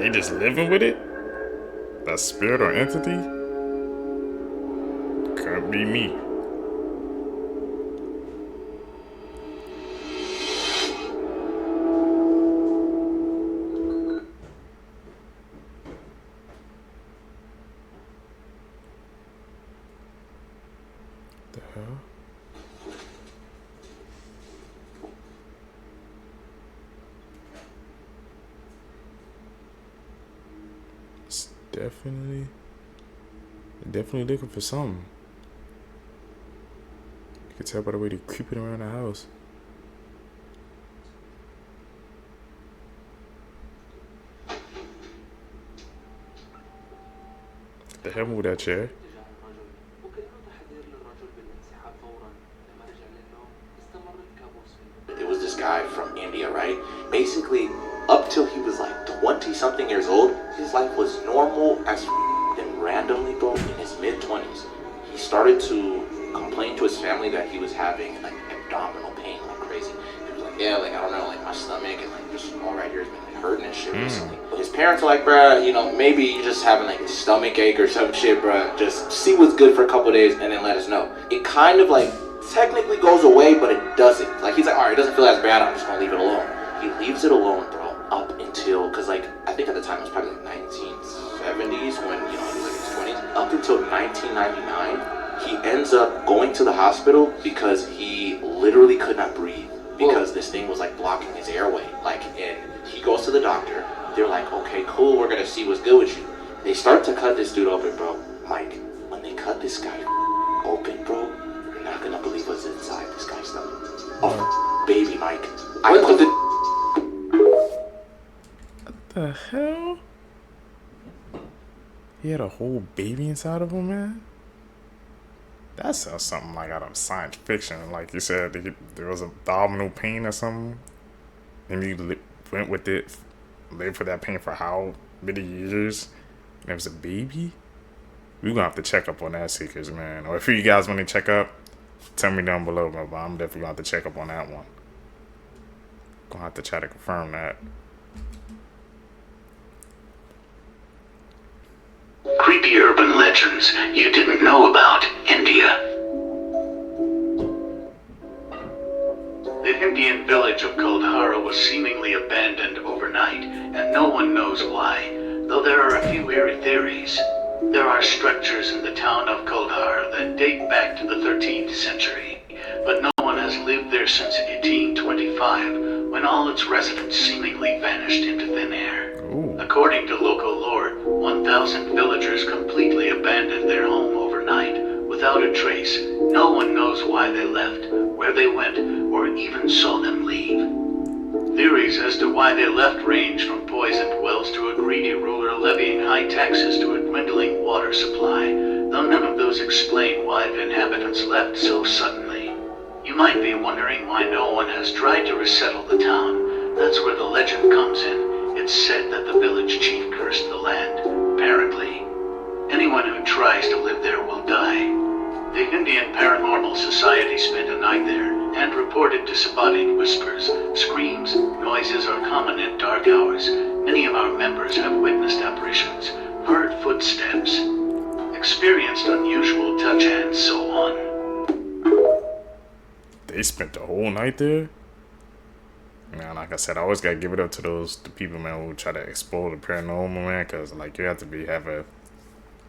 they just living with it? That spirit or entity? Can't be me. The hell? It's definitely looking for something. You can tell by the way they're creeping around the house. The hell with that chair? There was this guy from India, right? Basically, up till he was like 20-something years old, his life was normal as then randomly, bro, in his mid-20s, he started to complain to his family that he was having like abdominal pain like crazy. He was like, yeah, like I don't know, like my stomach and like just all right here has been like hurting and shit recently. But his parents are like, bruh, you know, maybe you just having like a stomach ache or some shit, bruh. Just see what's good for a couple days and then let us know. It kind of like technically goes away, but it doesn't. Like he's like, all right, it doesn't feel as bad, I'm just gonna leave it alone. He leaves it alone, bro, up until, because like I think at the time it was probably like 1970s when, you know, he was like in his 20s. Up until 1999, he ends up going to the hospital because he literally could not breathe because this thing was like blocking his airway. Like, and he goes to the doctor. They're like, okay, cool, we're gonna see what's good with you. They start to cut this dude open, bro. Mike, when they cut this guy open, bro, you're not gonna believe what's inside this guy's stomach. Oh, baby, Mike. I put the hell? He had a whole baby inside of him, man? That sounds something like out of science fiction. Like you said, there was abdominal pain or something. And he went with it, lived for that pain for how many years? And it was a baby? We're gonna have to check up on that, Seekers, man. Or if you guys want to check up, tell me down below, but I'm definitely gonna have to check up on that one. Gonna have to try to confirm that. creepy urban legends you didn't know about India. The Indian village of Kuldhara was seemingly abandoned overnight, and no one knows why, though there are a few eerie theories. There are structures in the town of Kuldhara that date back to the 13th century, but no one has lived there since 1825, when all its residents seemingly vanished into thin air. According to local lore, 1,000 villagers completely abandoned their home overnight, without a trace. No one knows why they left, where they went, or even saw them leave. Theories as to why they left range from poisoned wells to a greedy ruler levying high taxes to a dwindling water supply, though none of those explain why the inhabitants left so suddenly. You might be wondering why no one has tried to resettle the town. That's where the legend comes in. It's said that the village chief cursed the land, apparently. Anyone who tries to live there will die. The Indian Paranormal Society spent a night there and reported disembodied whispers. Screams, noises are common at dark hours. Many of our members have witnessed apparitions, heard footsteps, experienced unusual touch, and so on. They spent the whole night there? Man, like I said, I always gotta give it up to the people, man, who try to explore the paranormal, man, because, like, you have to have a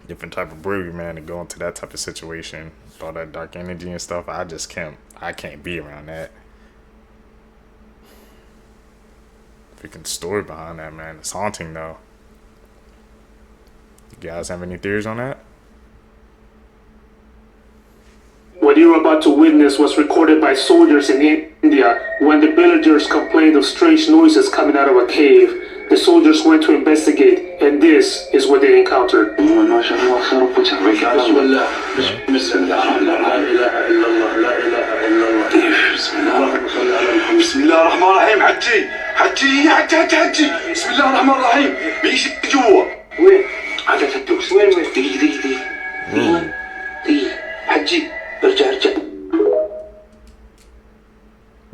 different type of bravery, man, to go into that type of situation. All that dark energy and stuff, I can't be around that. Freaking story behind that, man. It's haunting, though. You guys have any theories on that? What you're about to witness was recorded by soldiers in India when the villagers complained of strange noises coming out of a cave. The soldiers went to investigate, and this is what they encountered.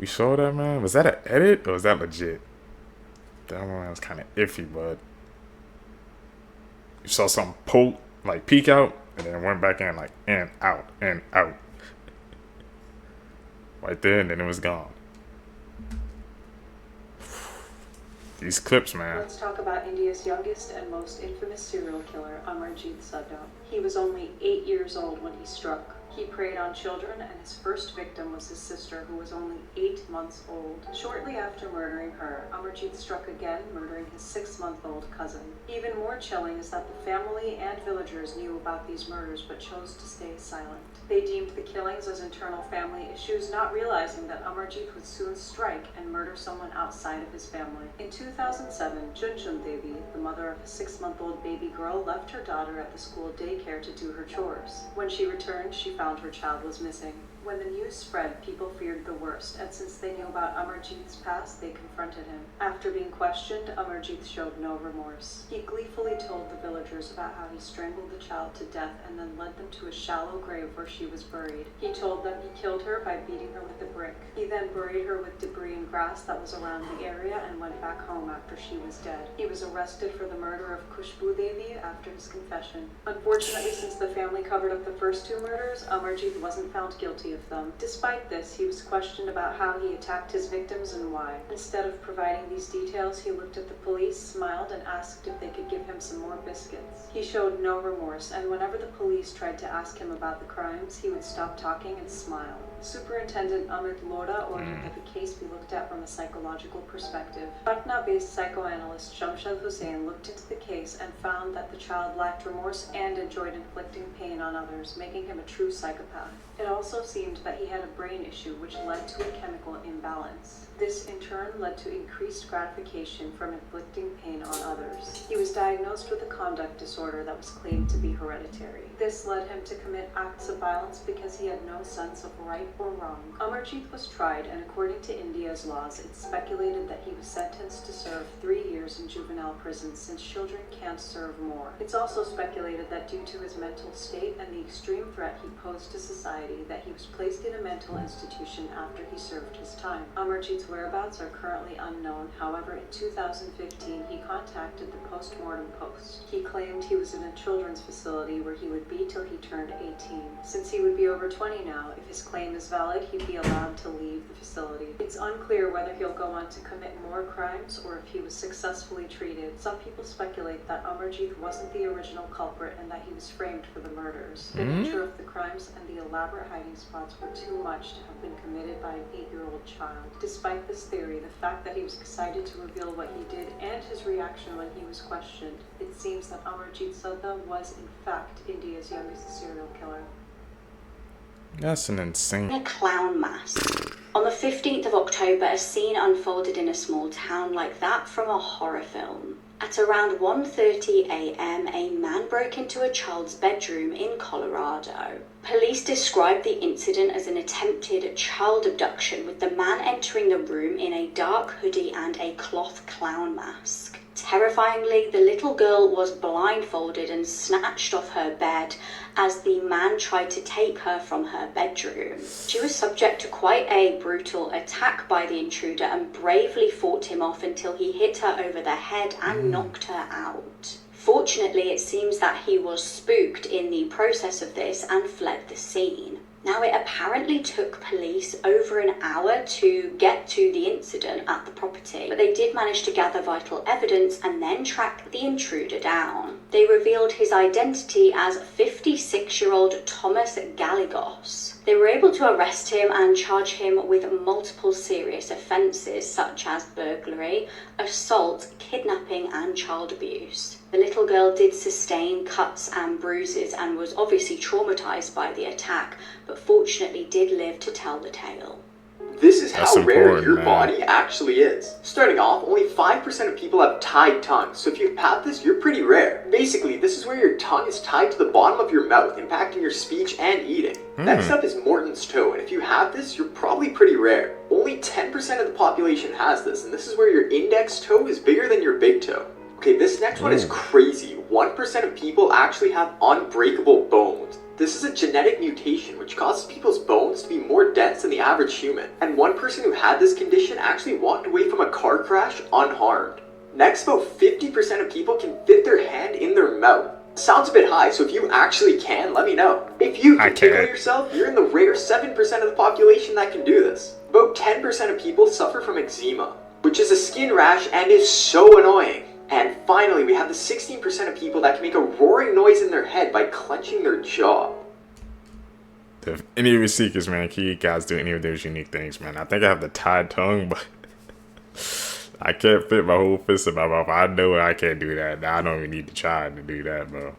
We saw that, man? Was that an edit or was that legit? That one was kind of iffy, but you saw something peek out, and then went back in, like, in, out, right there, and then it was gone. These clips, man. Let's talk about India's youngest and most infamous serial killer, Amarjit Saddam. He was only 8 years old when he struck. He preyed on children, and his first victim was his sister, who was only 8 months old. Shortly after murdering her, Amarjit struck again, murdering his 6-month-old cousin. Even more chilling is that the family and villagers knew about these murders but chose to stay silent. They deemed the killings as internal family issues, not realizing that Amarjit would soon strike and murder someone outside of his family. In 2007, Junjun Devi, the mother of a 6-month-old baby girl, left her daughter at the school daycare to do her chores. When she returned, she found her child was missing. When the news spread, people feared the worst, and since they knew about Amarjit's past, they confronted him. After being questioned, Amarjit showed no remorse. He gleefully told the villagers about how he strangled the child to death and then led them to a shallow grave where she was buried. He told them he killed her by beating her with a brick. He then buried her with debris and grass that was around the area and went back home after she was dead. He was arrested for the murder of Khushbu Devi after his confession. Unfortunately, since the family covered up the first 2 murders, Amarjit wasn't found guilty of them. Despite this, he was questioned about how he attacked his victims and why. Instead of providing these details, he looked at the police, smiled, and asked if they could give him some more biscuits. He showed no remorse, and whenever the police tried to ask him about the crimes, he would stop talking and smile. Superintendent Amit Lodha ordered that the case be looked at from a psychological perspective. Patna-based psychoanalyst Shamshad Hussain looked into the case and found that the child lacked remorse and enjoyed inflicting pain on others, making him a true psychopath. It also seemed that he had a brain issue which led to a chemical imbalance. This in turn led to increased gratification from inflicting pain on others. He was diagnosed with a conduct disorder that was claimed to be hereditary. This led him to commit acts of violence because he had no sense of right or wrong. Amarjit was tried, and according to India's laws, it's speculated that he was sentenced to serve 3 years in juvenile prison since children can't serve more. It's also speculated that due to his mental state and the extreme threat he posed to society, that he was placed in a mental institution after he served his time. Amarjit's whereabouts are currently unknown. However, in 2015, he contacted the Postmortem Post. He claimed he was in a children's facility where he would be till he turned 18. Since he would be over 20 now, if his claim is valid, he'd be allowed to leave the facility. It's unclear whether he'll go on to commit more crimes or if he was successfully treated. Some people speculate that Amarjit wasn't the original culprit and that he was framed for the murders. The nature of the crimes and the elaborate hiding spots were too much to have been committed by an 8-year-old child. Despite this theory, the fact that he was excited to reveal what he did and his reaction when he was questioned, it seems that Amarjit Sadda was in fact India's youngest serial killer. That's an insane. A clown mask. On the 15th of October, a scene unfolded in a small town like that from a horror film. At around 1:30 a.m., a man broke into a child's bedroom in Colorado. Police described the incident as an attempted child abduction, with the man entering the room in a dark hoodie and a cloth clown mask. Terrifyingly, the little girl was blindfolded and snatched off her bed as the man tried to take her from her bedroom. She was subject to quite a brutal attack by the intruder and bravely fought him off until he hit her over the head and knocked her out. Fortunately, it seems that he was spooked in the process of this and fled the scene. Now, it apparently took police over an hour to get to the incident at the property, but they did manage to gather vital evidence and then track the intruder down. They revealed his identity as 56-year-old Thomas Gallegos. They were able to arrest him and charge him with multiple serious offences such as burglary, assault, kidnapping and child abuse. The little girl did sustain cuts and bruises and was obviously traumatised by the attack, but fortunately did live to tell the tale. This is how rare your body actually is. Starting off, only 5% of people have tied tongues, so if you have this, you're pretty rare. Basically, this is where your tongue is tied to the bottom of your mouth, impacting your speech and eating. Next up is Morton's toe, and if you have this, you're probably pretty rare. Only 10% of the population has this, and this is where your index toe is bigger than your big toe. Okay, this next one is crazy. 1% of people actually have unbreakable bones. This is a genetic mutation which causes people's bones to be more dense than the average human. And one person who had this condition actually walked away from a car crash unharmed. Next, about 50% of people can fit their hand in their mouth. Sounds a bit high, so if you actually can, let me know. If you can tickle yourself, you're in the rare 7% of the population that can do this. About 10% of people suffer from eczema, which is a skin rash and is so annoying. And finally, we have the 16% of people that can make a roaring noise in their head by clenching their jaw. If any of your seekers, man, can you guys do any of those unique things, man? I think I have the tied tongue, but I can't fit my whole fist in my mouth. I know I can't do that. I don't even need to try to do that, bro.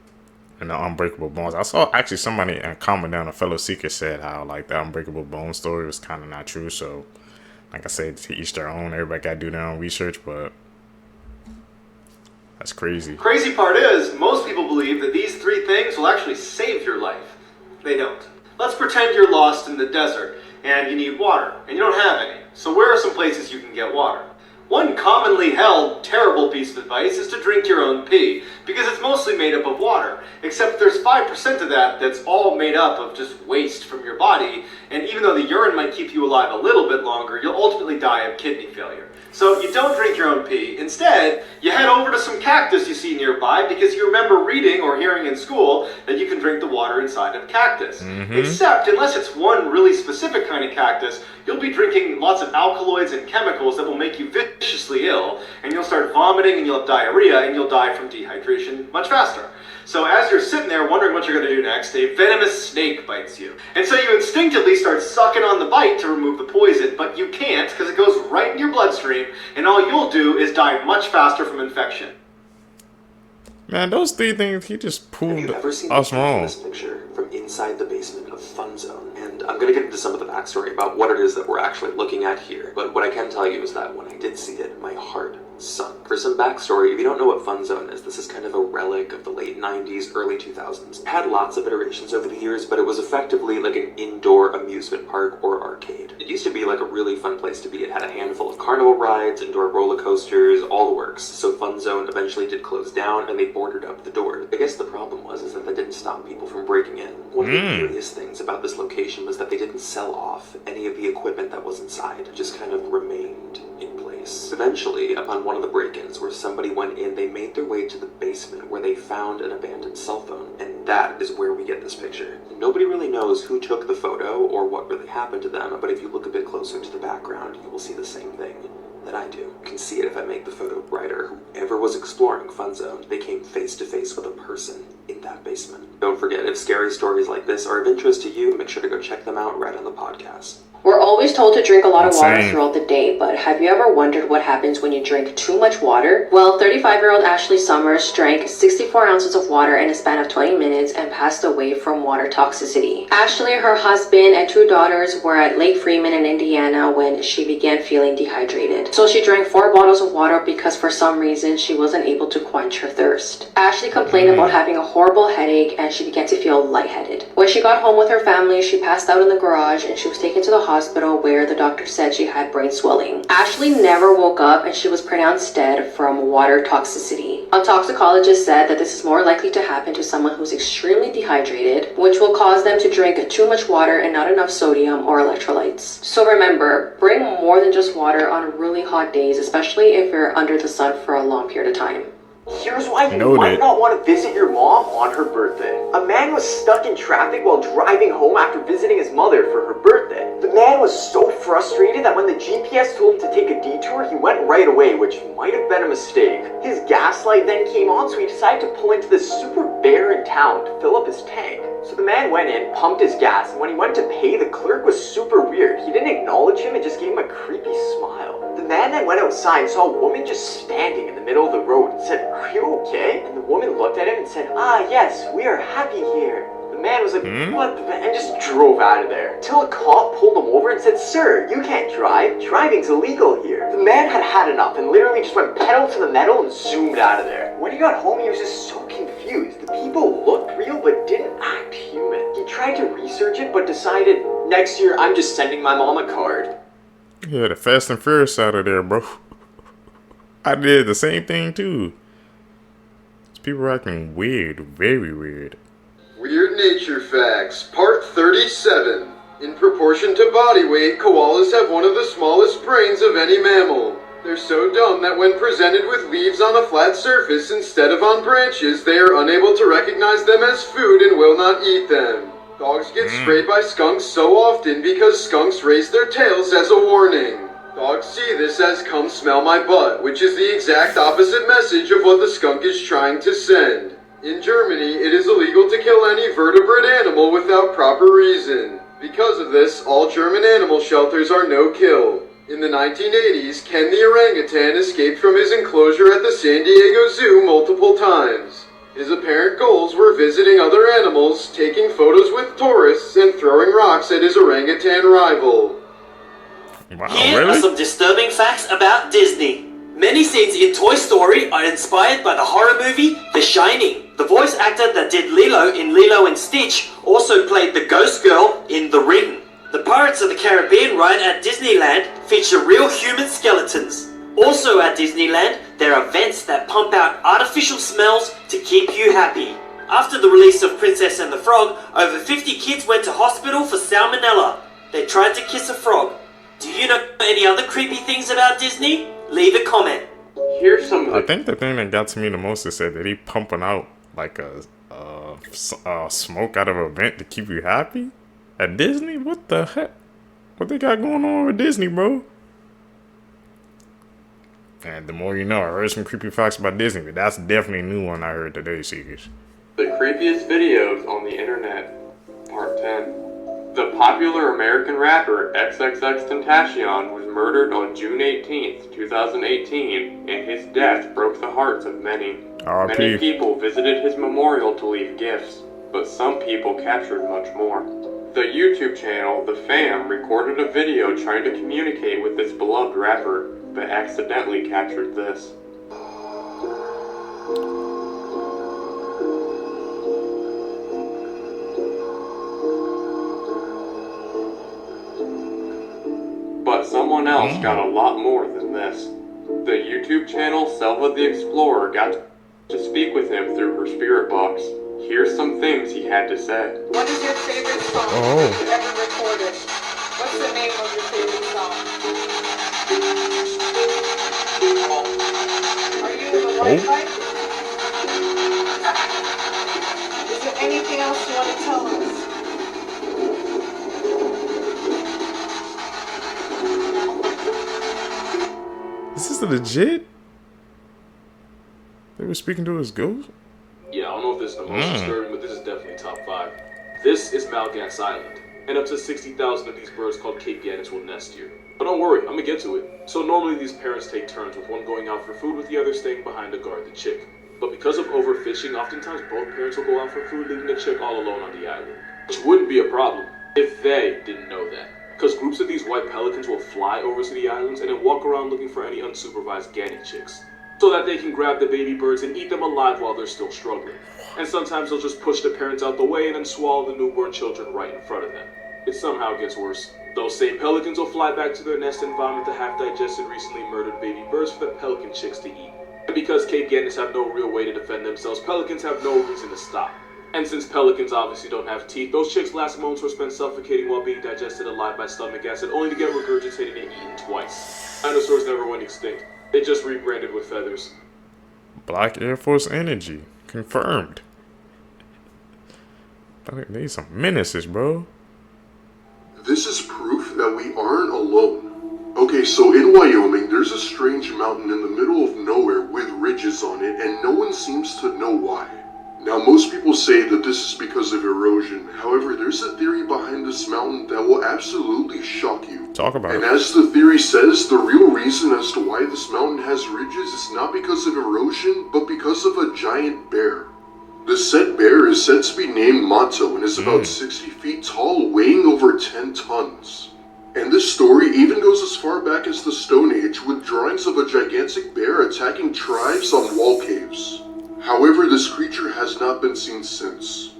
And the unbreakable bones. I saw actually somebody comment down, a fellow seeker said how like the unbreakable bone story was kind of not true. So, like I said, to each their own. Everybody got to do their own research, but that's crazy. Crazy part is, most people believe that these 3 things will actually save your life. They don't. Let's pretend you're lost in the desert and you need water, and you don't have any. So where are some places you can get water? One commonly held terrible piece of advice is to drink your own pee, because it's mostly made up of water, except there's 5% of that that's all made up of just waste from your body, and even though the urine might keep you alive a little bit longer, you'll ultimately die of kidney failure. So you don't drink your own pee. Instead, you head over to some cactus you see nearby because you remember reading or hearing in school that you can drink the water inside of cactus. Except, unless it's one really specific kind of cactus, you'll be drinking lots of alkaloids and chemicals that will make you viciously ill, and you'll start vomiting and you'll have diarrhea and you'll die from dehydration much faster. So as you're sitting there wondering what you're going to do next, a venomous snake bites you. And so you instinctively start sucking on the bite to remove the poison, but you can't because it goes right in your bloodstream, and all you'll do is die much faster from infection. Man, those 3 things, he just proved us wrong. This picture from inside the basement of Fun Zone, and I'm going to get into some of the backstory about what it is that we're actually looking at here. But what I can tell you is that when I did see it, my heart sunk. For some backstory, if you don't know what Fun Zone is, this is kind of a relic of the late 90s, early 2000s. It had lots of iterations over the years, but it was effectively like an indoor amusement park or arcade. It used to be like a really fun place to be. It had a handful of carnival rides, indoor roller coasters, all the works. So Fun Zone eventually did close down and they boarded up the doors. I guess the problem was that that didn't stop people from breaking in. One of the curious things about this location was that they didn't sell off any of the equipment that was inside. It just kind of remained in place. Eventually, upon one of the break-ins where somebody went in, they made their way to the basement where they found an abandoned cell phone, and that is where we get this picture. Nobody really knows who took the photo or what really happened to them, but if you look a bit closer to the background, you will see the same thing that I do. You can see it if I make the photo brighter. Whoever was exploring Fun Zone, they came face to face with a person in that basement. Don't forget, if scary stories like this are of interest to you, make sure to go check them out right on the podcast. We're always told to drink a lot of water throughout the day, but have you ever wondered what happens when you drink too much water? Well, 35-year-old Ashley Summers drank 64 ounces of water in a span of 20 minutes and passed away from water toxicity. Ashley, her husband, and 2 daughters were at Lake Freeman in Indiana when she began feeling dehydrated. So she drank 4 bottles of water because for some reason she wasn't able to quench her thirst. Ashley complained about having a horrible headache and she began to feel lightheaded. When she got home with her family, she passed out in the garage and she was taken to the hospital where the doctor said she had brain swelling. Ashley never woke up and she was pronounced dead from water toxicity. A toxicologist said that this is more likely to happen to someone who's extremely dehydrated, which will cause them to drink too much water and not enough sodium or electrolytes. So remember, bring more than just water on really hot days, especially if you're under the sun for a long period of time. Here's why you might not want to visit your mom on her birthday. A man was stuck in traffic while driving home after visiting his mother for her birthday. The man was so frustrated that when the GPS told him to take a detour, he went right away, which might have been a mistake. His gas light then came on, so he decided to pull into this super barren town to fill up his tank. So the man went in, pumped his gas, and when he went to pay, the clerk was super weird. He didn't acknowledge him and just gave him a creepy smile. The man then went outside and saw a woman just standing in the middle of the road and said, "Are you okay?" And the woman looked at him and said, "Ah, yes, we are happy here." The man was like, "What the?" and just drove out of there. Till a cop pulled him over and said, "Sir, you can't drive. Driving's illegal here." The man had had enough and literally just went pedal to the metal and zoomed out of there. When he got home, he was just so confused. The people looked real but didn't act human. He tried to research it but decided, next year I'm just sending my mom a card. Yeah, the Fast and Furious out of there, bro. I did the same thing too. These people are acting weird, very weird. Weird Nature Facts, Part 37. In proportion to body weight, koalas have one of the smallest brains of any mammal. They're so dumb that when presented with leaves on a flat surface instead of on branches, they are unable to recognize them as food and will not eat them. Dogs get sprayed by skunks so often because skunks raise their tails as a warning. Dogs see this as "come smell my butt," which is the exact opposite message of what the skunk is trying to send. In Germany, it is illegal to kill any vertebrate animal without proper reason. Because of this, all German animal shelters are no-kill. In the 1980s, Ken the orangutan escaped from his enclosure at the San Diego Zoo multiple times. His apparent goals were visiting other animals, taking photos with tourists, and throwing rocks at his orangutan rival. Wow, Here are some disturbing facts about Disney. Many scenes in Toy Story are inspired by the horror movie The Shining. The voice actor that did Lilo in Lilo and Stitch also played the ghost girl in The Ring. The Pirates of the Caribbean ride at Disneyland feature real human skeletons. Also at Disneyland, there are vents that pump out artificial smells to keep you happy. After the release of Princess and the Frog, over 50 kids went to hospital for salmonella. They tried to kiss a frog. Do you know any other creepy things about Disney? Leave a comment. Here's some. I think the thing that got to me the most is that he pumping out like a smoke out of a vent to keep you happy at Disney. What the heck? What they got going on with Disney, bro? And the more you know, I heard some creepy facts about Disney, but that's definitely a new one I heard today, Seekers. The creepiest videos on the internet, Part 10. The popular American rapper XXXTentacion was murdered on June 18th, 2018, and his death broke the hearts of many. R.I.P. Many people visited his memorial to leave gifts, but some people captured much more. The YouTube channel, The Fam, recorded a video trying to communicate with this beloved rapper. but accidentally captured this. But someone else got a lot more than this. The YouTube channel Dora the Explorer got to speak with him through her spirit box. Here's some things he had to say. What is your favorite song you've ever recorded? What's the name of your favorite song? Are you in the Wi-Fi? Is there anything else you want to tell us? Is this legit? They were speaking to his ghost? Yeah, I don't know if this is the most disturbing, but this is definitely top 5. This is Malgas Island, and up to 60,000 of these birds called Cape Gannets will nest here. But don't worry, I'm gonna get to it. So normally these parents take turns, with one going out for food with the other staying behind to guard the chick. But because of overfishing, oftentimes both parents will go out for food, leaving the chick all alone on the island. Which wouldn't be a problem if they didn't know that. Because groups of these white pelicans will fly over to the islands and then walk around looking for any unsupervised Ganny chicks, so that they can grab the baby birds and eat them alive while they're still struggling. And sometimes they'll just push the parents out the way and then swallow the newborn children right in front of them. It somehow gets worse. Those same pelicans will fly back to their nest and vomit the half-digested, recently murdered baby birds for the pelican chicks to eat. And because Cape Gannets have no real way to defend themselves, pelicans have no reason to stop. And since pelicans obviously don't have teeth, those chicks' last moments were spent suffocating while being digested alive by stomach acid, only to get regurgitated and eaten twice. Dinosaurs never went extinct. They just rebranded with feathers. Black Air Force energy. Confirmed. They some menaces, bro. This is proof that we aren't alone. Okay, so in Wyoming, there's a strange mountain in the middle of nowhere with ridges on it, and no one seems to know why. Now, most people say that this is because of erosion. However, there's a theory behind this mountain that will absolutely shock you. Talk about And it. as the theory says, the real reason as to why this mountain has ridges is not because of erosion, but because of a giant bear. The said bear is said to be named Mato and is about 60 feet tall, weighing over 10 tons. And this story even goes as far back as the Stone Age, with drawings of a gigantic bear attacking tribes on wall caves. However, this creature has not been seen since.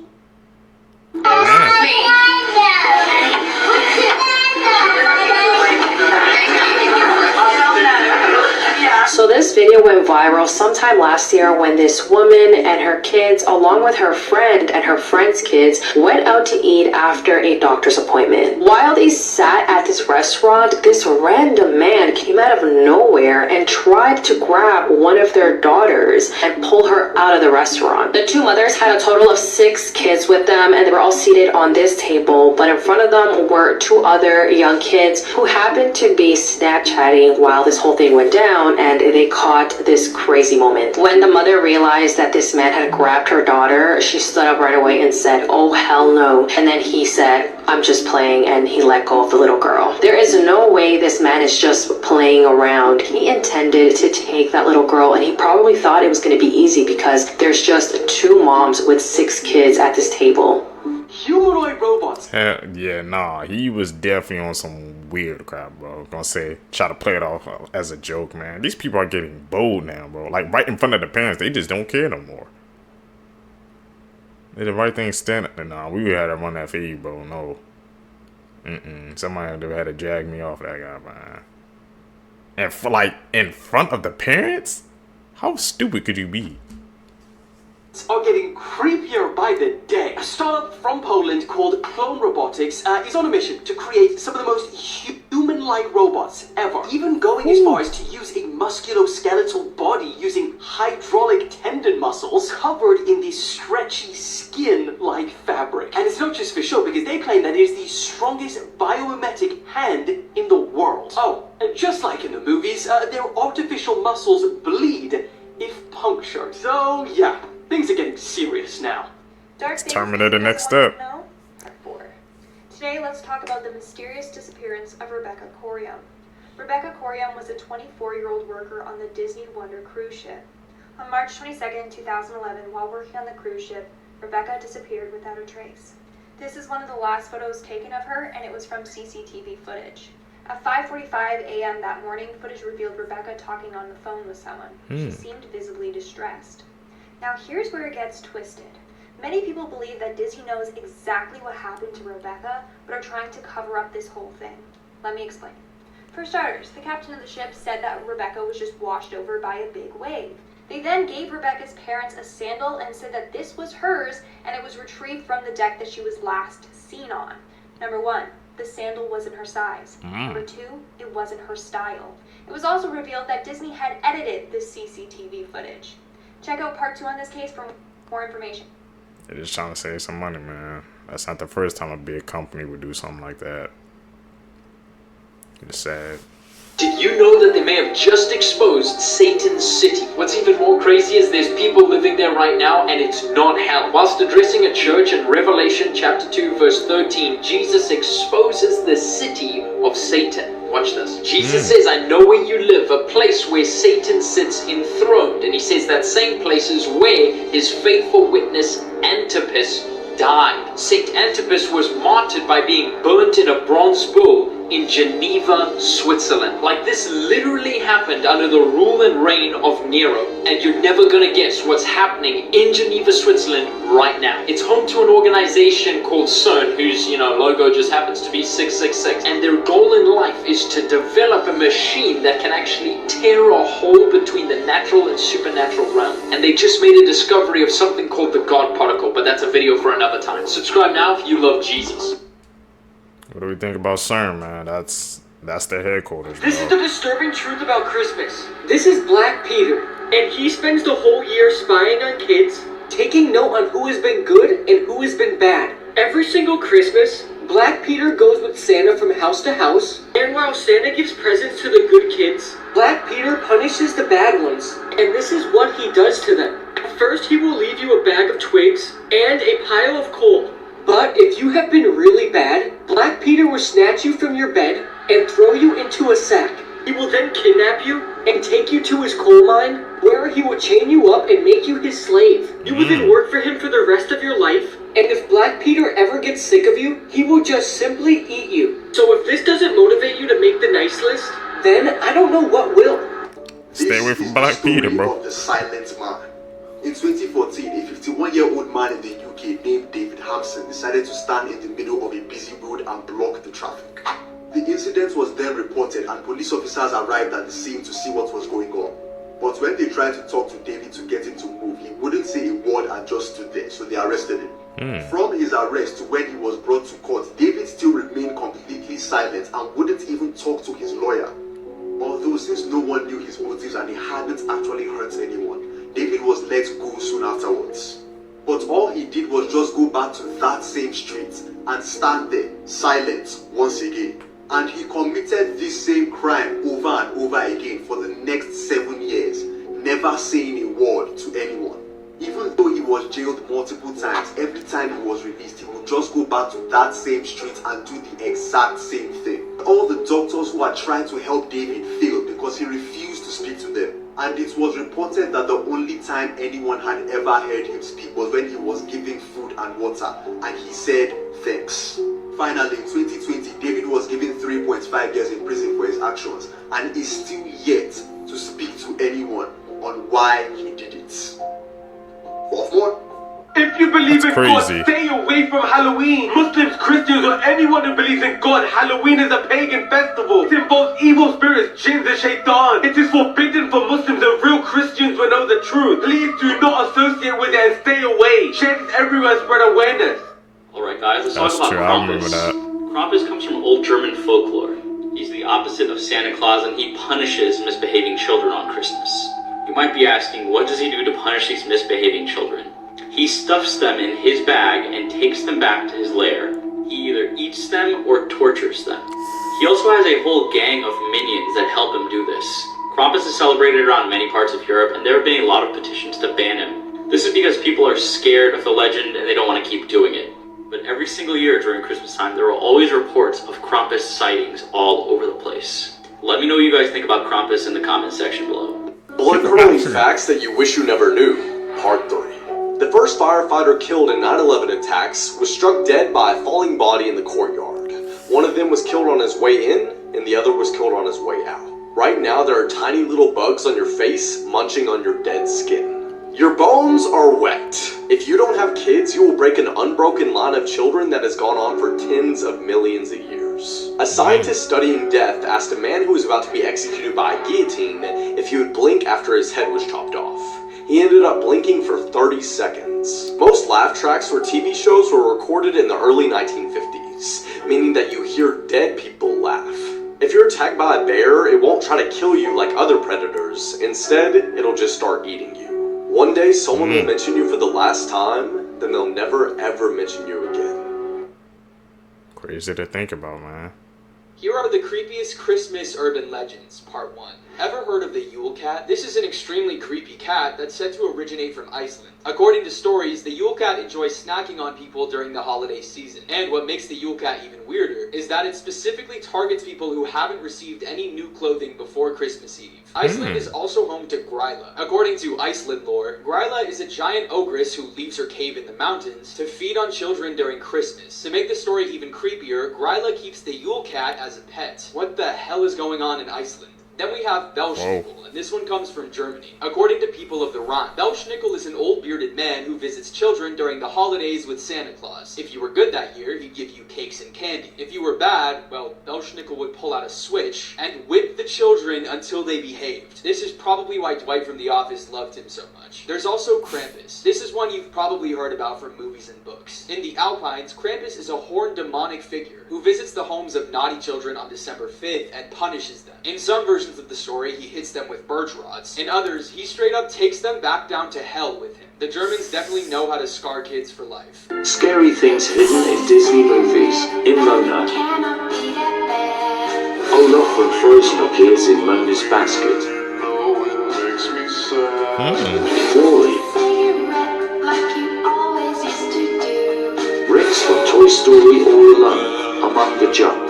So this video went viral sometime last year when this woman and her kids, along with her friend and her friend's kids, went out to eat after a doctor's appointment. While they sat at this restaurant, this random man came out of nowhere and tried to grab one of their daughters and pull her out of the restaurant. The two mothers had a total of 6 kids with them, and they were all seated on this table, but in front of them were 2 other young kids who happened to be Snapchatting while this whole thing went down, and they caught this crazy moment. When the mother realized that this man had grabbed her daughter, she stood up right away and said, "Oh hell no." And then he said, "I'm just playing," and he let go of the little girl. There is no way this man is just playing around. He intended to take that little girl, and he probably thought it was going to be easy because there's just 2 moms with 6 kids at this table. Humanoid robots. Yeah, nah, he was definitely on some weird crap, bro. Gonna say, try to play it off as a joke, man. These people are getting bold now, bro. Like, right in front of the parents, they just don't care no more. They the right thing standing. Nah, we had to run that feed, bro. No. Somebody had to drag me off that guy, man. And for, like, in front of the parents? How stupid could you be? Are getting creepier by the day. A startup from Poland called Clone Robotics is on a mission to create some of the most human-like robots ever, even going as far as to use a musculoskeletal body using hydraulic tendon muscles covered in this stretchy skin-like fabric. And it's not just for show, because they claim that it is the strongest biomimetic hand in the world. Oh, and just like in the movies, their artificial muscles bleed if punctured. So yeah, things are getting serious now. Terminator next step. Part 4. Today, let's talk about the mysterious disappearance of Rebecca Corium. Rebecca Corium was a 24-year-old worker on the Disney Wonder cruise ship. On March 22, 2011, while working on the cruise ship, Rebecca disappeared without a trace. This is one of the last photos taken of her, and it was from CCTV footage. At 5:45 a.m. that morning, footage revealed Rebecca talking on the phone with someone. She seemed visibly distressed. Now here's where it gets twisted. Many people believe that Disney knows exactly what happened to Rebecca, but are trying to cover up this whole thing. Let me explain. For starters, the captain of the ship said that Rebecca was just washed over by a big wave. They then gave Rebecca's parents a sandal and said that this was hers and it was retrieved from the deck that she was last seen on. Number one, the sandal wasn't her size. Number two, it wasn't her style. It was also revealed that Disney had edited the CCTV footage. Check out part 2 on this case for more information. They're just trying to save some money, man. That's not the first time a big company would do something like that. It's sad. Did you know that they may have just exposed Satan's city? What's even more crazy is there's people living there right now and it's not hell. Whilst addressing a church in Revelation chapter 2 verse 13, Jesus exposes the city of Satan. Watch this. Jesus says, I know where you live, a place where Satan sits enthroned. And he says that same place is where his faithful witness Antipas died. Saint Antipas was martyred by being burnt in a bronze bull in Geneva, Switzerland. Like, this literally happened under the rule and reign of Nero. And you're never gonna guess what's happening in Geneva, Switzerland right now. It's home to an organization called CERN, whose, logo just happens to be 666. And their goal in life is to develop a machine that can actually tear a hole between the natural and supernatural realm. And they just made a discovery of something called the God particle, but that's a video for another time. Subscribe now if you love Jesus. What do we think about CERN, man? That's their headquarters. This is the disturbing truth about Christmas. This is Black Peter, and he spends the whole year spying on kids, taking note on who has been good and who has been bad. Every single Christmas, Black Peter goes with Santa from house to house, and while Santa gives presents to the good kids, Black Peter punishes the bad ones, and this is what he does to them. First, he will leave you a bag of twigs and a pile of coal. But if you have been really bad, Black Peter will snatch you from your bed and throw you into a sack. He will then kidnap you and take you to his coal mine, where he will chain you up and make you his slave. You will then work for him for the rest of your life, and if Black Peter ever gets sick of you, he will just simply eat you. So if this doesn't motivate you to make the nice list, then I don't know what will. Stay away from Black Peter, bro. Of the silent man. In 2014, a 51-year-old man in the UK named David Hampson decided to stand in the middle of a busy road and block the traffic. The incident was then reported and police officers arrived at the scene to see what was going on. But when they tried to talk to David to get him to move, he wouldn't say a word and just stood there, so they arrested him. From his arrest to when he was brought to court, David still remained completely silent and wouldn't even talk to his lawyer. Although since no one knew his motives and he hadn't actually hurt anyone, David was let go soon afterwards. But all he did was just go back to that same street and stand there, silent, once again. And he committed this same crime over and over again for the next 7 years, never saying a word to anyone. Even though he was jailed multiple times, every time he was released, he would just go back to that same street and do the exact same thing. All the doctors who had tried to help David failed because he refused to speak to them. And it was reported that the only time anyone had ever heard him speak was when he was giving food and water, and he said thanks. Finally, in 2020, David was given 3.5 years in prison for his actions, and is still yet to speak to anyone on why he did it. Fourth one. If you believe in God, stay away from Halloween. Muslims, Christians, or anyone who believes in God, Halloween is a pagan festival. It involves evil spirits, jinns, and shaitan. It is forbidden for Muslims and real Christians to know the truth. Please do not associate with it and stay away. Share this everywhere and spread awareness. Alright guys, let's talk about Krampus. Krampus comes from old German folklore. He's the opposite of Santa Claus and he punishes misbehaving children on Christmas. You might be asking, what does he do to punish these misbehaving children? He stuffs them in his bag and takes them back to his lair. He either eats them or tortures them. He also has a whole gang of minions that help him do this. Krampus is celebrated around many parts of Europe and there have been a lot of petitions to ban him. This is because people are scared of the legend and they don't want to keep doing it. But every single year during Christmas time, there are always reports of Krampus sightings all over the place. Let me know what you guys think about Krampus in the comment section below. Blood-curdling facts that you wish you never knew. Part 3. The first firefighter killed in 9/11 attacks was struck dead by a falling body in the courtyard. One of them was killed on his way in, and the other was killed on his way out. Right now, there are tiny little bugs on your face munching on your dead skin. Your bones are wet. If you don't have kids, you will break an unbroken line of children that has gone on for tens of millions of years. A scientist studying death asked a man who was about to be executed by a guillotine if he would blink after his head was chopped off. He ended up blinking for 30 seconds. Most laugh tracks for TV shows were recorded in the early 1950s, meaning that you hear dead people laugh. If you're attacked by a bear, it won't try to kill you like other predators. Instead, it'll just start eating you. One day, someone will mention you for the last time, then they'll never ever mention you again. Crazy to think about, man. Here are the creepiest Christmas urban legends, part 1. Ever heard of the Yule Cat? This is an extremely creepy cat that's said to originate from Iceland. According to stories, the Yule Cat enjoys snacking on people during the holiday season. And what makes the Yule Cat even weirder is that it specifically targets people who haven't received any new clothing before Christmas Eve. Iceland is also home to Gryla. According to Iceland lore, Gryla is a giant ogress who leaves her cave in the mountains to feed on children during Christmas. To make the story even creepier, Gryla keeps the Yule Cat as a pet. What the hell is going on in Iceland? Then we have Belschnickel, and this one comes from Germany. According to people of the Rhine, Belschnickel is an old bearded man who visits children during the holidays with Santa Claus. If you were good that year, he'd give you cakes and candy. If you were bad, well, Belschnickel would pull out a switch and whip the children until they behaved. This is probably why Dwight from The Office loved him so much. There's also Krampus. This is one you've probably heard about from movies and books. In the Alpines, Krampus is a horned demonic figure who visits the homes of naughty children on December 5th and punishes them. In some versions of the story, he hits them with birch rods. In others, he straight up takes them back down to hell with him. The Germans definitely know how to scar kids for life. Scary things hidden in Disney movies. In Mona, Olaf from Frozen appears in Mona's basket. Wally, Rex from Toy Story All Alone, among the junk.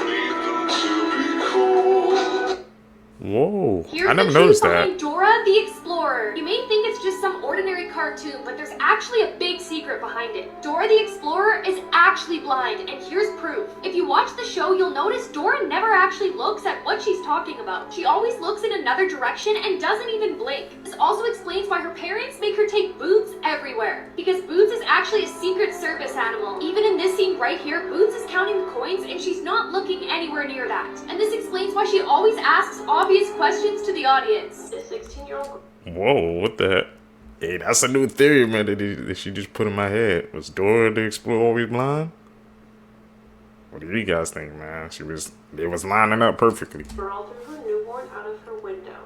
Whoa, Here's I never the noticed truth that. behind Dora the Explorer. You may think it's just some ordinary cartoon, but there's actually a big secret behind it. Dora the Explorer is actually blind, and here's proof. If you watch the show, you'll notice Dora never actually looks at what she's talking about. She always looks in another direction and doesn't even blink. This also explains why her parents make her take Boots everywhere, because Boots is actually a secret service animal. Even in this scene right here, Boots is counting the coins and she's not looking anywhere near that. And this explains why she always asks obvious questions to the audience. The 16-year-old. Whoa, what the heck? Hey, that's a new theory, man, that she just put in my head. Was Dora the Explorer always blind? What do you guys think, man? They was lining up perfectly. Girl threw her newborn out of her window.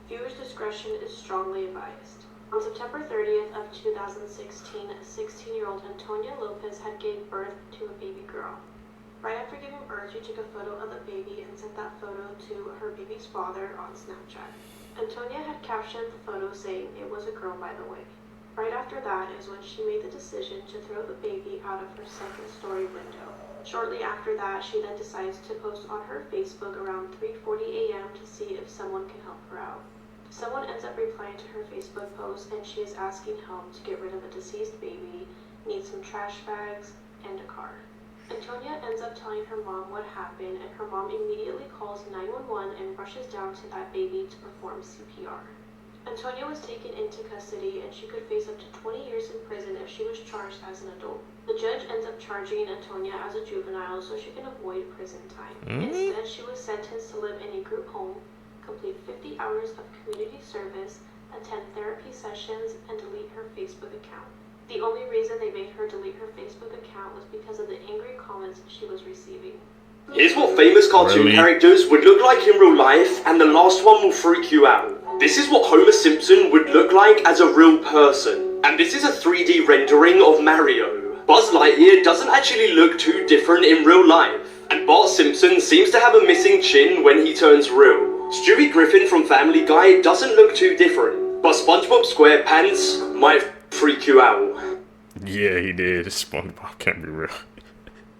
Viewers' discretion is strongly advised. On September 30th of 2016, a 16-year-old Antonia Lopez had gave birth to a baby girl. Right after giving birth, she took a photo of the baby and sent that photo to her baby's father on Snapchat. Antonia had captioned the photo saying it was a girl, by the way. Right after that is when she made the decision to throw the baby out of her second-story window. Shortly after that, she then decides to post on her Facebook around 3:40 a.m. to see if someone can help her out. Someone ends up replying to her Facebook post, and she is asking help to get rid of a deceased baby, needs some trash bags, and a car. Antonia ends up telling her mom what happened, and her mom immediately calls 911 and rushes down to that baby to perform CPR. Antonia was taken into custody, and she could face up to 20 years in prison if she was charged as an adult. The judge ends up charging Antonia as a juvenile so she can avoid prison time. Instead, she was sentenced to live in a group home, complete 50 hours of community service, attend therapy sessions, and delete her Facebook account. The only reason they made her delete her Facebook account was because of the angry comments she was receiving. Here's what famous cartoon characters would look like in real life, and the last one will freak you out. This is what Homer Simpson would look like as a real person. And this is a 3D rendering of Mario. Buzz Lightyear doesn't actually look too different in real life. And Bart Simpson seems to have a missing chin when he turns real. Stewie Griffin from Family Guy doesn't look too different. But SpongeBob SquarePants might freak you out. Yeah, he did. SpongeBob can't be real.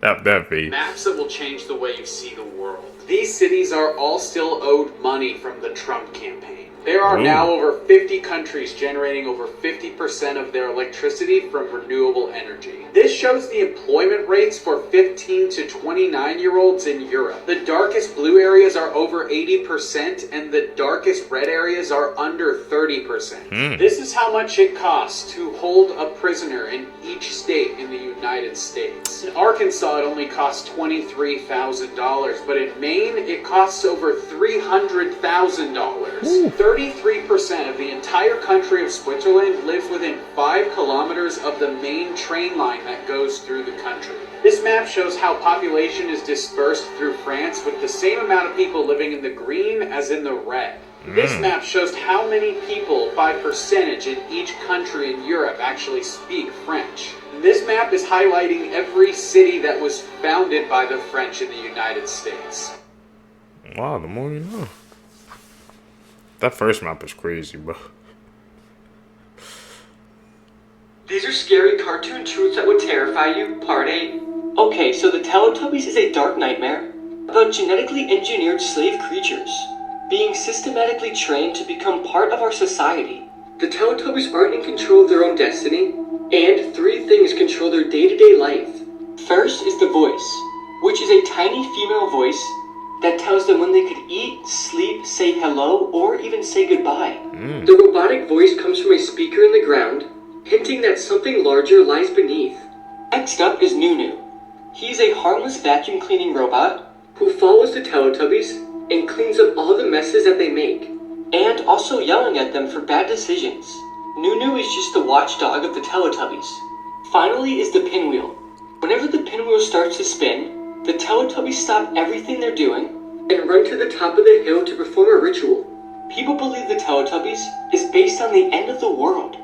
that face. Maps that will change the way you see the world. These cities are all still owed money from the Trump campaign. There are Ooh. now over 50 countries generating over 50% of their electricity from renewable energy. This shows the employment rates for 15 to 29-year-olds in Europe. The darkest blue areas are over 80% and the darkest red areas are under 30%. This is how much it costs to hold a prisoner in each state in the United States. In Arkansas, it only costs $23,000, but in Maine, it costs over $300,000. 33% of the entire country of Switzerland live within 5 kilometers of the main train line that goes through the country. This map shows how population is dispersed through France with the same amount of people living in the green as in the red. This map shows how many people by percentage in each country in Europe actually speak French. This map is highlighting every city that was founded by the French in the United States. Wow, the more you know. That first map is crazy, bro. These are scary cartoon truths that would terrify you, part 8. Okay, so the Teletubbies is a dark nightmare about genetically engineered slave creatures being systematically trained to become part of our society. The Teletubbies aren't in control of their own destiny, and 3 things control their day-to-day life. First is the voice, which is a tiny female voice that tells them when they could eat, sleep, say hello, or even say goodbye. The robotic voice comes from a speaker in the ground, hinting that something larger lies beneath. Next up is Nunu. He's a harmless vacuum cleaning robot who follows the Teletubbies and cleans up all the messes that they make, and also yelling at them for bad decisions. Nunu is just the watchdog of the Teletubbies. Finally is the pinwheel. Whenever the pinwheel starts to spin, the Teletubbies stop everything they're doing and run to the top of the hill to perform a ritual. People believe the Teletubbies is based on the end of the world.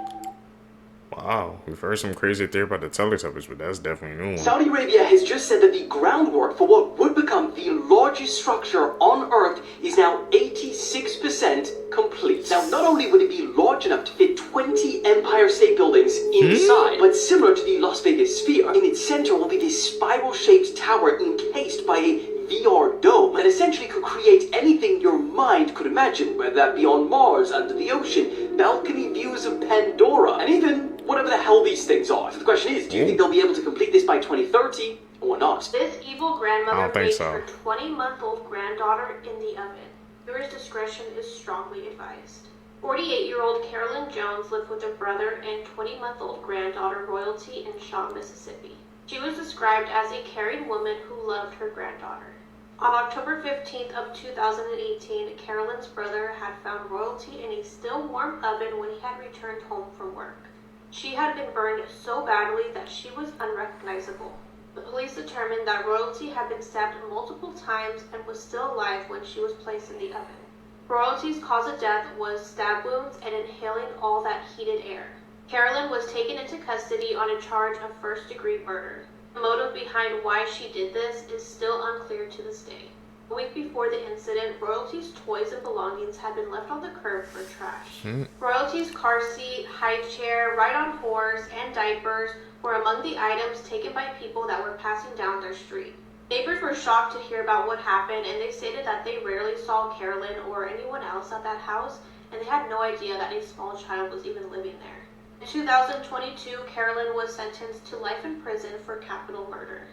Wow, we've heard some crazy theory about the Teletubbies, but that's definitely a new one. Saudi Arabia has just said that the groundwork for what would become the largest structure on Earth is now 86% complete. Now, not only would it be large enough to fit 20 Empire State Buildings inside, but similar to the Las Vegas Sphere, in its center will be this spiral-shaped tower encased by a VR dome that essentially could create anything your mind could imagine, whether that be on Mars, under the ocean, balcony views of Pandora, and even whatever the hell these things are. So the question is, do you think they'll be able to complete this by 2030 or not? This evil I grandmother don't think baked so. her 20-month-old granddaughter in the oven. Viewer's discretion is strongly advised. 48-year-old Carolyn Jones lived with her brother and 20-month-old granddaughter Royalty in Shaw, Mississippi. She was described as a caring woman who loved her granddaughter. On October 15th of 2018, Carolyn's brother had found Royalty in a still warm oven when he had returned home from work. She had been burned so badly that she was unrecognizable. The police determined that Royalty had been stabbed multiple times and was still alive when she was placed in the oven. Royalty's cause of death was stab wounds and inhaling all that heated air. Carolyn was taken into custody on a charge of first-degree murder. The motive behind why she did this is still unclear to this day. A week before the incident, Royalty's toys and belongings had been left on the curb for trash. Royalty's car seat, high chair, ride-on horse, and diapers were among the items taken by people that were passing down their street. Neighbors were shocked to hear about what happened, and they stated that they rarely saw Carolyn or anyone else at that house, and they had no idea that a small child was even living there. In 2022, Carolyn was sentenced to life in prison for capital murder.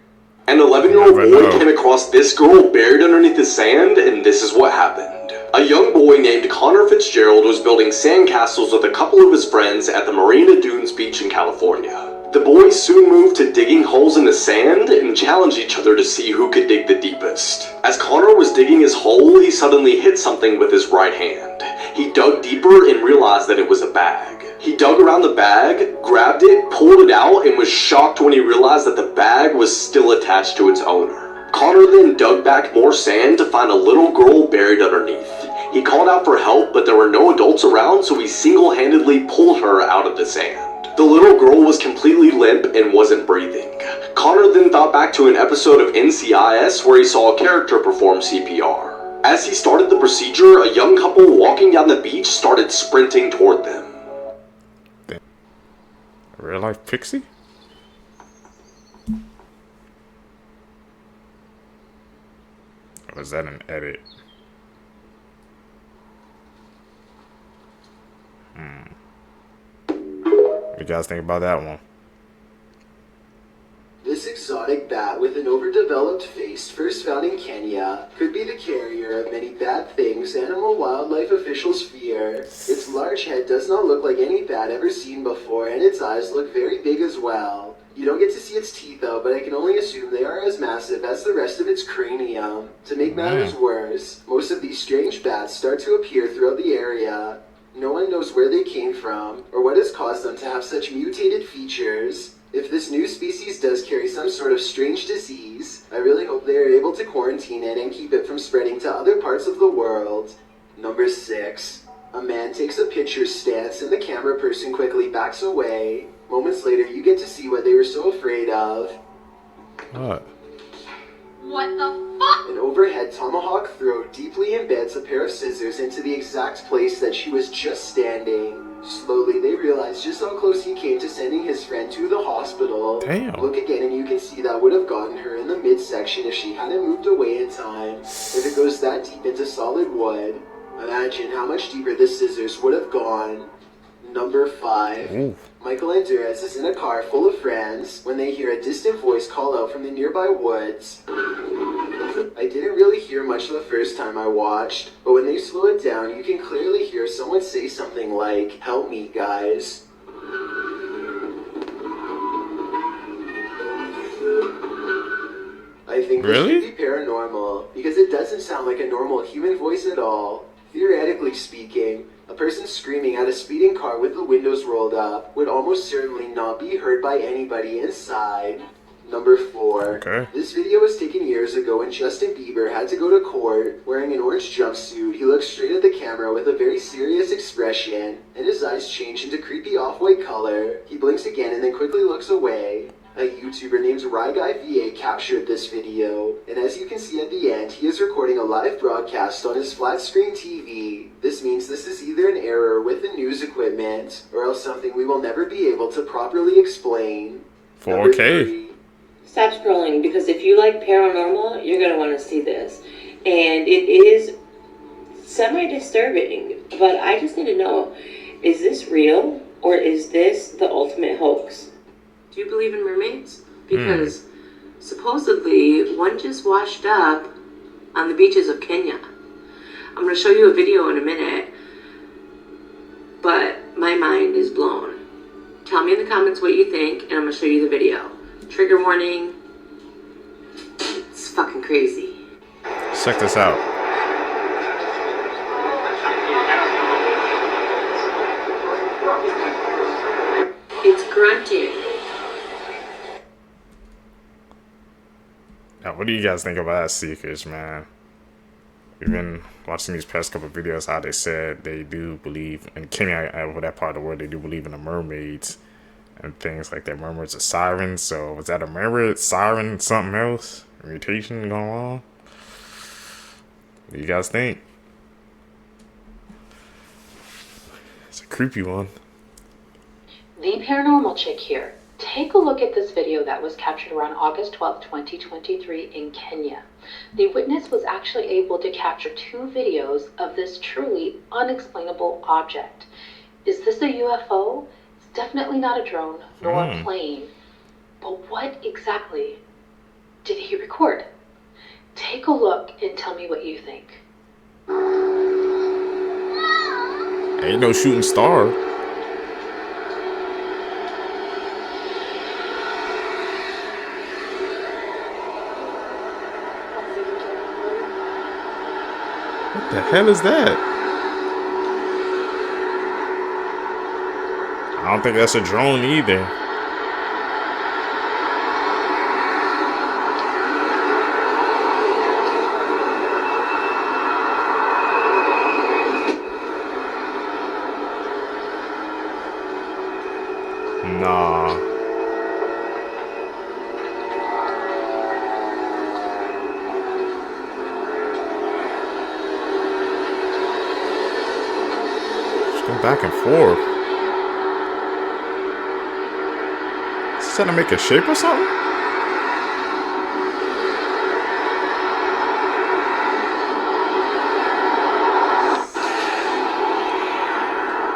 An 11-year-old boy came across this girl buried underneath the sand, and this is what happened. A young boy named Connor Fitzgerald was building sandcastles with a couple of his friends at the Marina Dunes beach in California. The boys soon moved to digging holes in the sand and challenged each other to see who could dig the deepest. As Connor was digging his hole, he suddenly hit something with his right hand. He dug deeper and realized that it was a bag. He dug around the bag, grabbed it, pulled it out, and was shocked when he realized that the bag was still attached to its owner. Connor then dug back more sand to find a little girl buried underneath. He called out for help, but there were no adults around, so he single-handedly pulled her out of the sand. The little girl was completely limp and wasn't breathing. Connor then thought back to an episode of NCIS where he saw a character perform CPR. As he started the procedure, a young couple walking down the beach started sprinting toward them. Real life pixie? Or was that an edit? you guys think about that one? This exotic bat with an overdeveloped face, first found in Kenya, could be the carrier of many bad things animal wildlife officials fear. Its large head does not look like any bat ever seen before, and its eyes look very big as well. You don't get to see its teeth though, but I can only assume they are as massive as the rest of its cranium. To make matters worse, most of these strange bats start to appear throughout the area. No one knows where they came from, or what has caused them to have such mutated features. If this new species does carry some sort of strange disease, I really hope they are able to quarantine it and keep it from spreading to other parts of the world. Number 6. A man takes a picture stance and the camera person quickly backs away. Moments later, you get to see what they were so afraid of. What? What the fuck? An overhead tomahawk throw deeply embeds a pair of scissors into the exact place that she was just standing. Slowly, they realize just how close he came to sending his friend to the hospital. Damn. Look again and you can see that would have gotten her in the midsection if she hadn't moved away in time. If it goes that deep into solid wood, imagine how much deeper the scissors would have gone. Number 5. Ooh. Michael and Durez is in a car full of friends when they hear a distant voice call out from the nearby woods. I didn't really hear much the first time I watched, but when they slow it down, you can clearly hear someone say something like, "Help me, guys." I think this Really? should be paranormal, because it doesn't sound like a normal human voice at all. Theoretically speaking, a person screaming at a speeding car with the windows rolled up would almost certainly not be heard by anybody inside. Number 4. Okay. This video was taken years ago when Justin Bieber had to go to court. Wearing an orange jumpsuit, he looks straight at the camera with a very serious expression, and his eyes change into creepy off-white color. He blinks again and then quickly looks away. A YouTuber named RyGuyVA captured this video, and as you can see at the end, he is recording a live broadcast on his flat-screen TV. This means this is either an error with the news equipment, or else something we will never be able to properly explain. 4K. Stop scrolling, because if you like paranormal, you're going to want to see this. And it is semi-disturbing, but I just need to know, is this real, or is this the ultimate hoax? Do you believe in mermaids? Because supposedly one just washed up on the beaches of Kenya. I'm going to show you a video in a minute, but my mind is blown. Tell me in the comments what you think, and I'm going to show you the video. Trigger warning. It's fucking crazy. Check this out. It's grunting. Now, what do you guys think about Seekers, man? We've been watching these past couple of videos how they said they do believe, in Kenya, over that part of the world, they do believe in the mermaids and things like that. Mermaids are sirens, so was that a mermaid, siren, something else? Mutation going on? What do you guys think? It's a creepy one. The paranormal chick here. Take a look at this video that was captured around August 12, 2023 in Kenya. The witness was actually able to capture 2 videos of this truly unexplainable object. Is this a UFO? It's definitely not a drone nor a plane. But what exactly did he record? Take a look and tell me what you think. Ain't no shooting star. What the hell is that? I don't think that's a drone either. Nah. Go back and forth. Is he trying to make a shape or something?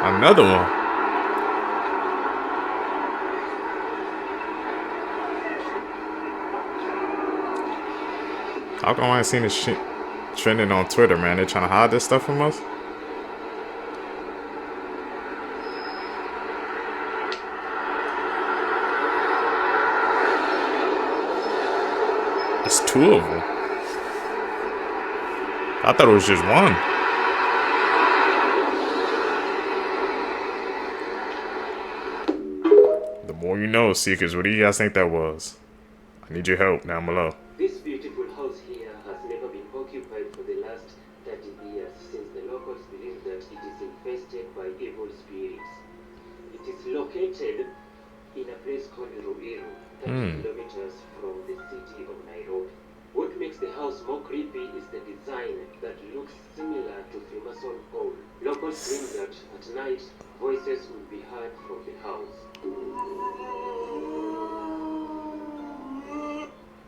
Another one. How come I ain't seen this shit trending on Twitter, man? They trying to hide this stuff from us? It's two of them. I thought it was just one. The more you know, Seekers. What do you guys think that was? I need your help down below. This beautiful house here has never been occupied for the last 30 years since the locals believe that it is infested by evil spirits. It is located in a place called Ruiru, 30 kilometers from the city of Nairobi. What makes the house more creepy is the design that looks similar to Freemason hole. Locals claim that at night, voices will be heard from the house.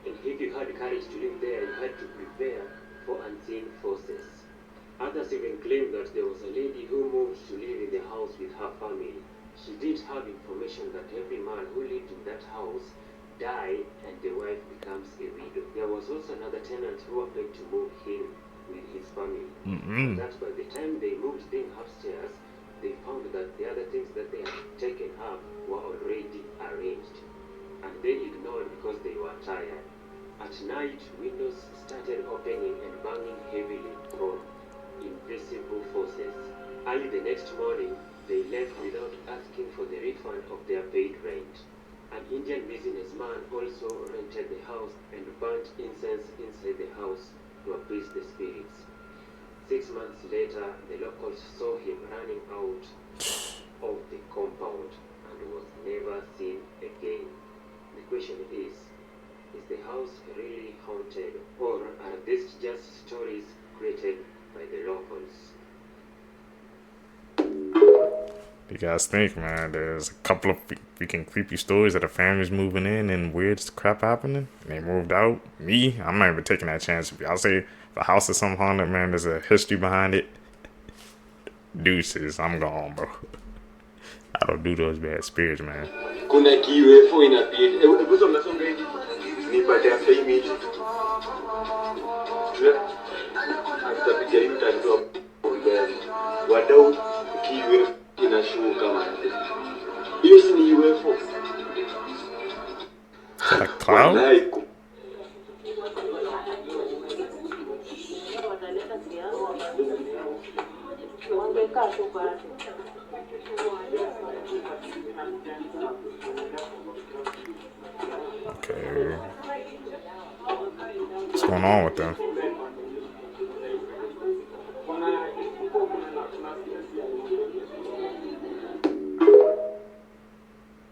And if you had courage to live there, you had to prepare for unseen forces. Others even claim that there was a lady who moved to live in the house with her family. She did have information that every man who lived in that house died and the wife becomes a widow. There was also another tenant who applied to move in with his family. That by the time they moved in upstairs, they found that the other things that they had taken up were already arranged. And they ignored because they were tired. At night, windows started opening and banging heavily from invisible forces. Early the next morning, they left without asking for the refund of their paid rent. An Indian businessman also rented the house and burnt incense inside the house to appease the spirits. 6 months later, the locals saw him running out of the compound and was never seen again. The question is the house really haunted, or are these just stories created by the locals? You guys think, man, there's a couple of freaking creepy stories that a family's moving in and weird crap happening, and they moved out. Me, I'm not even taking that chance. I'll say if a house is something haunted, man, there's a history behind it. Deuces, I'm gone, bro. I don't do those bad spirits, man. Kuna kiwefu inabidi. Hebu songa hivi. Nipate after image. Tutapiga hivi tutaitoa mbele. Wadau kiwefu inashuka man. Hiyo si ni UFO. Is that a clout? Okay. What's going on with them?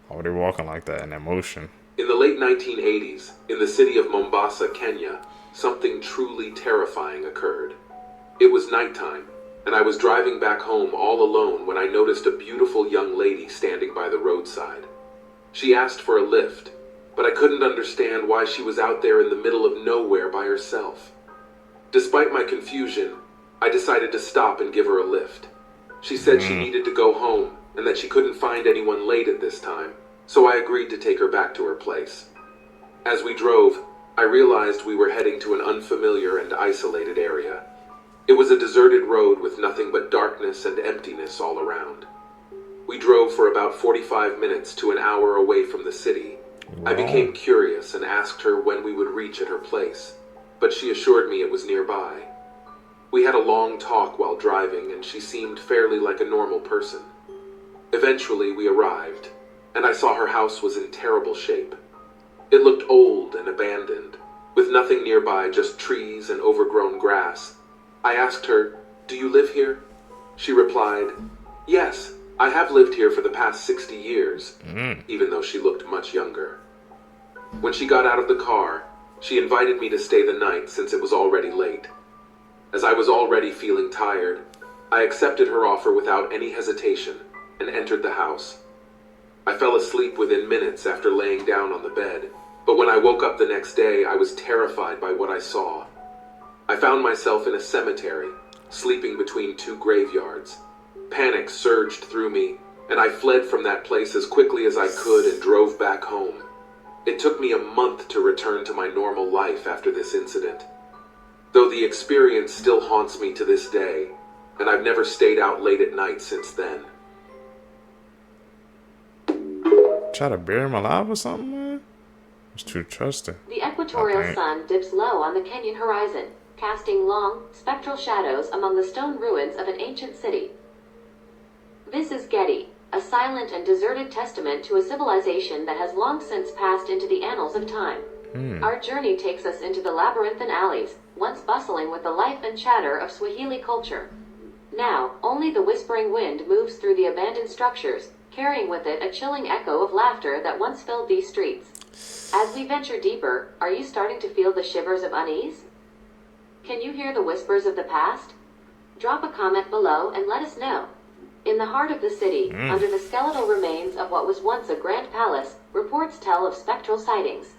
Why are they walking like that in emotion? In the late 1980s, in the city of Mombasa, Kenya, something truly terrifying occurred. It was nighttime, and I was driving back home all alone when I noticed a beautiful young lady standing by the roadside. She asked for a lift, but I couldn't understand why she was out there in the middle of nowhere by herself. Despite my confusion, I decided to stop and give her a lift. She said she needed to go home and that she couldn't find anyone late at this time, so I agreed to take her back to her place. As we drove, I realized we were heading to an unfamiliar and isolated area. It was a deserted road with nothing but darkness and emptiness all around. We drove for about 45 minutes to an hour away from the city. I became curious and asked her when we would reach at her place, but she assured me it was nearby. We had a long talk while driving, and she seemed fairly like a normal person. Eventually, we arrived, and I saw her house was in terrible shape. It looked old and abandoned, with nothing nearby, just trees and overgrown grass. I asked her, "Do you live here?" She replied, "Yes, I have lived here for the past 60 years, even though she looked much younger. When she got out of the car, she invited me to stay the night since it was already late. As I was already feeling tired, I accepted her offer without any hesitation and entered the house. I fell asleep within minutes after laying down on the bed, but when I woke up the next day, I was terrified by what I saw. I found myself in a cemetery, sleeping between two graveyards. Panic surged through me, and I fled from that place as quickly as I could and drove back home. It took me a month to return to my normal life after this incident. though the experience still haunts me to this day, and I've never stayed out late at night since then. Try to bury him alive or something, man? It's too trusting. The equatorial sun dips low on the Kenyan horizon, casting long, spectral shadows among the stone ruins of an ancient city. This is Gedi, a silent and deserted testament to a civilization that has long since passed into the annals of time. Our journey takes us into the labyrinthine alleys, once bustling with the life and chatter of Swahili culture. Now, only the whispering wind moves through the abandoned structures, carrying with it a chilling echo of laughter that once filled these streets. As we venture deeper, are you starting to feel the shivers of unease? Can you hear the whispers of the past? Drop a comment below and let us know. In the heart of the city, under the skeletal remains of what was once a grand palace, reports tell of spectral sightings.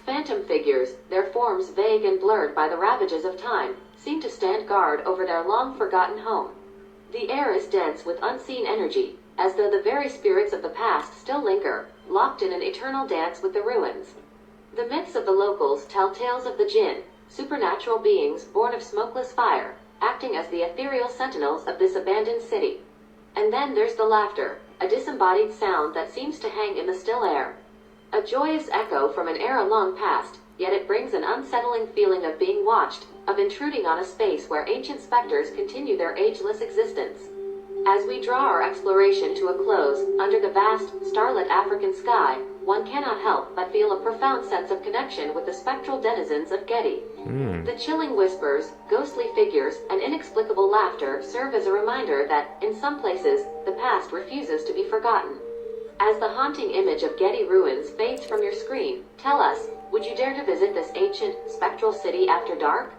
Phantom figures, their forms vague and blurred by the ravages of time, seem to stand guard over their long-forgotten home. The air is dense with unseen energy, as though the very spirits of the past still linger, locked in an eternal dance with the ruins. The myths of the locals tell tales of the jinn, supernatural beings born of smokeless fire, acting as the ethereal sentinels of this abandoned city. And then there's the laughter, a disembodied sound that seems to hang in the still air. A joyous echo from an era long past, yet it brings an unsettling feeling of being watched, of intruding on a space where ancient specters continue their ageless existence. As we draw our exploration to a close, under the vast, starlit African sky, one cannot help but feel a profound sense of connection with the spectral denizens of Gedi. The chilling whispers, ghostly figures, and inexplicable laughter serve as a reminder that, in some places, the past refuses to be forgotten. As the haunting image of Gedi ruins fades from your screen, tell us, would you dare to visit this ancient, spectral city after dark?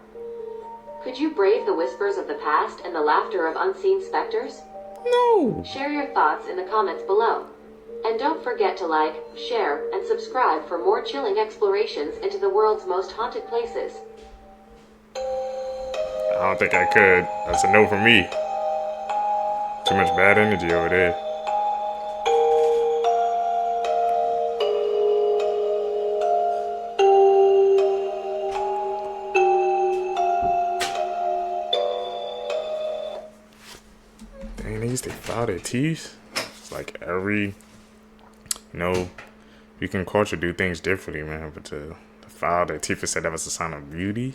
Could you brave the whispers of the past and the laughter of unseen specters? No! Share your thoughts in the comments below. And don't forget to like, share, and subscribe for more chilling explorations into the world's most haunted places. I don't think I could. That's a no for me. Too much bad energy over there. Dang, they file their teeth. It's like every, you can culture do things differently, man. But to file their teeth and say that was a sign of beauty.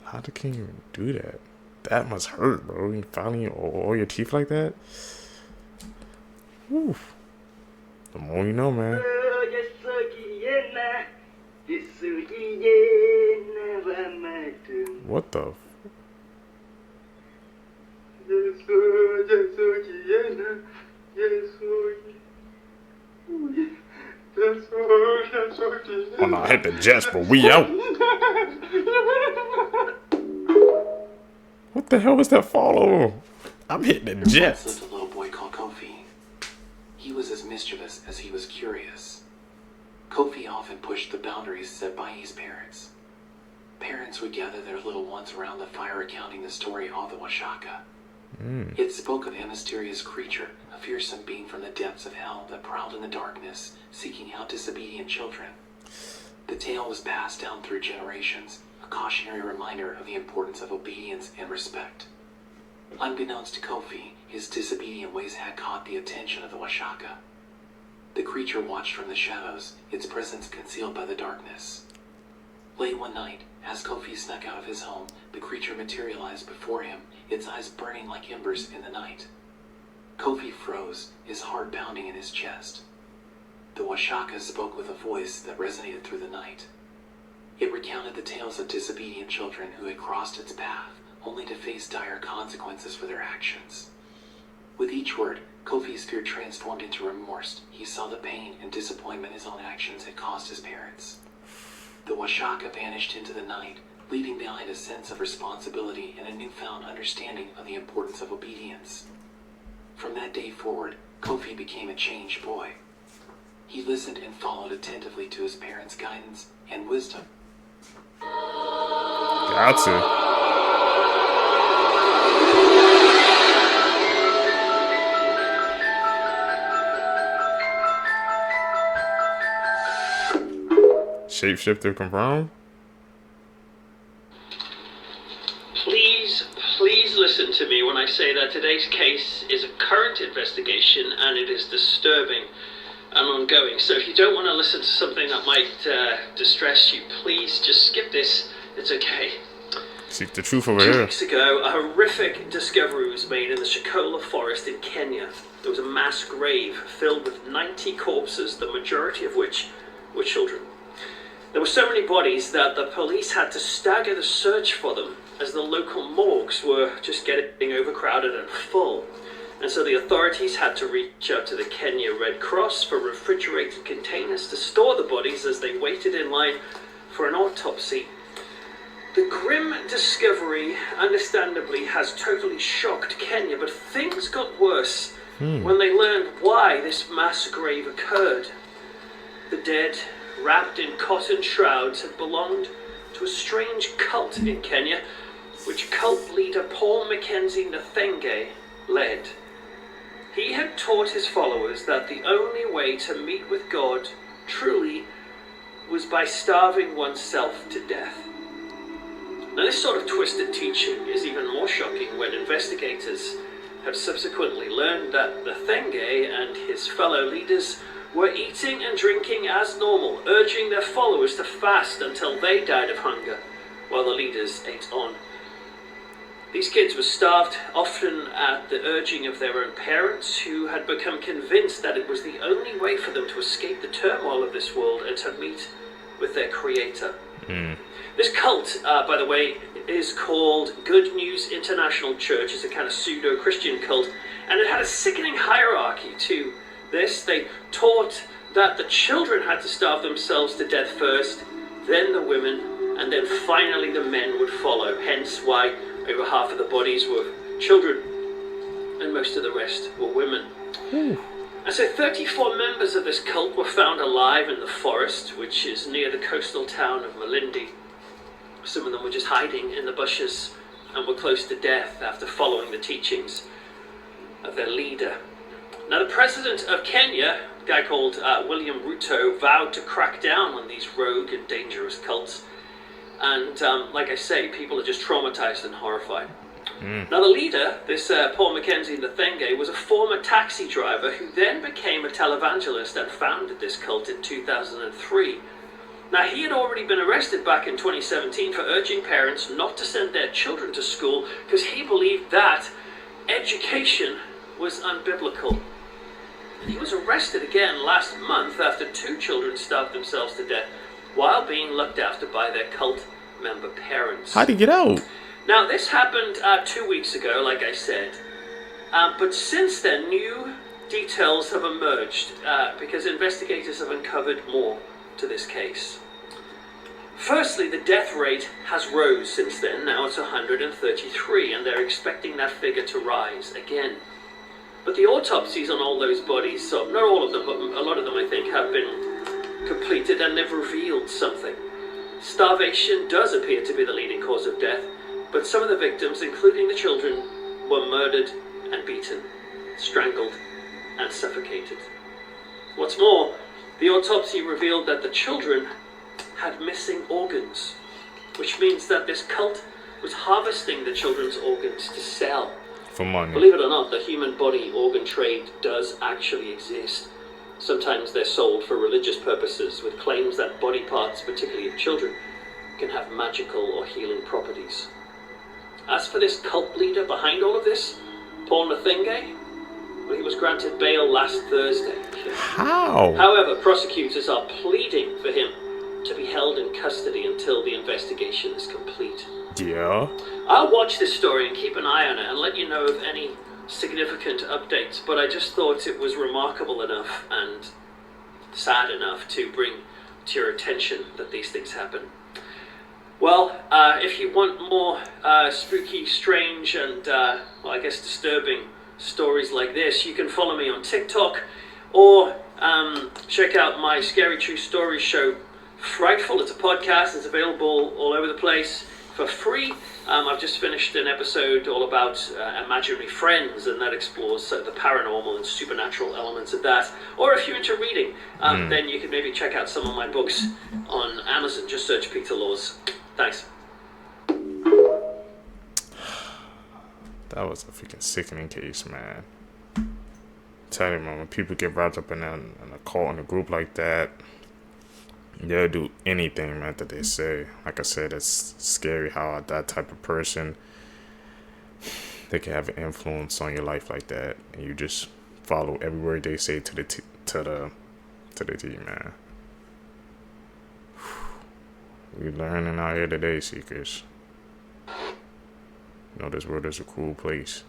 How can you do that? That must hurt, bro. You filing all your teeth like that? Oof. The more you know, man. What the? Oh no, I hit the jets, but we out. What the hell was that follow? I'm hitting the jets. Once lived a little boy called Kofi. He was as mischievous as he was curious. Kofi often pushed the boundaries set by his parents. Parents would gather their little ones around the fire recounting the story of the Wasaka. It spoke of a mysterious creature, a fearsome being from the depths of hell that prowled in the darkness, seeking out disobedient children. The tale was passed down through generations, a cautionary reminder of the importance of obedience and respect. Unbeknownst to Kofi, his disobedient ways had caught the attention of the Wasaka. The creature watched from the shadows, its presence concealed by the darkness. Late one night, as Kofi snuck out of his home, the creature materialized before him, its eyes burning like embers in the night. Kofi froze, his heart pounding in his chest. The Wasaka spoke with a voice that resonated through the night. It recounted the tales of disobedient children who had crossed its path, only to face dire consequences for their actions. With each word, Kofi's fear transformed into remorse. He saw the pain and disappointment his own actions had caused his parents. The Wasaka vanished into the night, leaving behind a sense of responsibility and a newfound understanding of the importance of obedience. From that day forward, Kofi became a changed boy. He listened and followed attentively to his parents' guidance and wisdom. Gotcha. Shapeshifter confirmed? Please listen to me when I say that today's case is a current investigation and it is disturbing and ongoing. So if you don't want to listen to something that might distress you, please just skip this. It's okay. Seek the truth over 2 here. weeks ago, a horrific discovery was made in the Shakola forest in Kenya. There was a mass grave filled with 90 corpses, the majority of which were children. There were so many bodies that the police had to stagger the search for them, as the local morgues were just getting overcrowded and full. And so the authorities had to reach out to the Kenya Red Cross for refrigerated containers to store the bodies as they waited in line for an autopsy. The grim discovery, understandably, has totally shocked Kenya, but things got worse when they learned why this mass grave occurred. The dead, wrapped in cotton shrouds, had belonged to a strange cult in Kenya, which cult leader Paul Mackenzie Nathenge led. He had taught his followers that the only way to meet with God truly was by starving oneself to death. Now, this sort of twisted teaching is even more shocking when investigators have subsequently learned that Nathenge and his fellow leaders were eating and drinking as normal, urging their followers to fast until they died of hunger, while the leaders ate on. These kids were starved, often at the urging of their own parents, who had become convinced that it was the only way for them to escape the turmoil of this world and to meet with their creator. This cult, by the way, is called Good News International Church. It's a kind of pseudo-Christian cult, and it had a sickening hierarchy to this. They taught that the children had to starve themselves to death first, then the women, and then finally the men would follow, hence why over half of the bodies were children, and most of the rest were women. And so 34 members of this cult were found alive in the forest, which is near the coastal town of Malindi. Some of them were just hiding in the bushes and were close to death after following the teachings of their leader. Now, the president of Kenya, a guy called William Ruto, vowed to crack down on these rogue and dangerous cults. And like I say, people are just traumatized and horrified. Now, the leader, this Paul Mackenzie Nathenge, was a former taxi driver who then became a televangelist and founded this cult in 2003. Now, he had already been arrested back in 2017 for urging parents not to send their children to school because he believed that education was unbiblical. And he was arrested again last month after 2 children starved themselves to death while being looked after by their cult member parents. How'd he get out? Now, this happened 2 weeks ago, like I said. But since then, new details have emerged because investigators have uncovered more to this case. Firstly, the death rate has rose since then. Now it's 133, and they're expecting that figure to rise again. But the autopsies on all those bodies, so not all of them, but a lot of them I think, have been completed, and they've revealed something. Starvation does appear to be the leading cause of death, but some of the victims, including the children, were murdered and beaten, strangled and suffocated. What's more, the autopsy revealed that the children had missing organs, which means that this cult was harvesting the children's organs to sell. For money. Believe it or not, the human body organ trade does actually exist. Sometimes they're sold for religious purposes with claims that body parts, particularly of children, can have magical or healing properties. As for this cult leader behind all of this, Paul Nathenge, well, he was granted bail last Thursday. How? However, prosecutors are pleading for him to be held in custody until the investigation is complete. Yeah. I'll watch this story and keep an eye on it and let you know of any significant updates, but I just thought it was remarkable enough and sad enough to bring to your attention that these things happen. Well, if you want more spooky, strange, and, well, I guess disturbing stories like this, you can follow me on TikTok or check out my Scary True Stories show, Frightful. It's a podcast. It's available all over the place for free. I've just finished an episode all about imaginary friends, and that explores the paranormal and supernatural elements of that. Or if you're into reading, then you can maybe check out some of my books on Amazon. Just search Peter Laws. Thanks. That was a freaking sickening case, man. Tell you, man, when people get wrapped up in a cult, in a group like that, they'll do anything, man, that they say. Like I said, it's scary how that type of person, they can have an influence on your life like that, and you just follow every word they say to the T, man. We learning out here today, Seekers. You know, this world is a cruel place.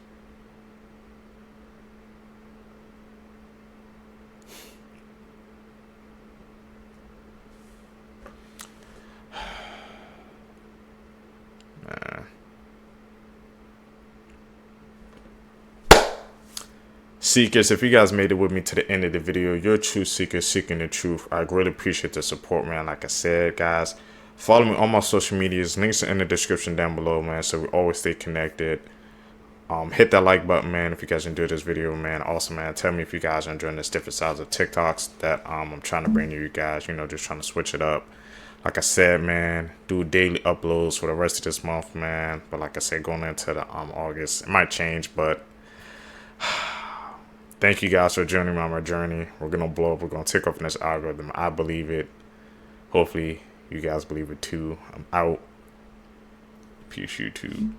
Seekers, if you guys made it with me to the end of the video, you're a true seeker seeking the truth. I greatly appreciate the support, man. Like I said, guys, follow me on my social medias. Links are in the description down below, man, so we always stay connected. Hit that like button, man, if you guys enjoyed this video, man. Also, man, tell me if you guys are enjoying this different styles of Tik Toks that I'm trying to bring to you guys. You know, just trying to switch it up. Like I said, man, do daily uploads for the rest of this month, man. But like I said, going into the August, it might change, but thank you guys for joining me on my journey. We're gonna blow up. We're gonna take off in this algorithm. I believe it. Hopefully, you guys believe it too. I'm out. Peace, YouTube.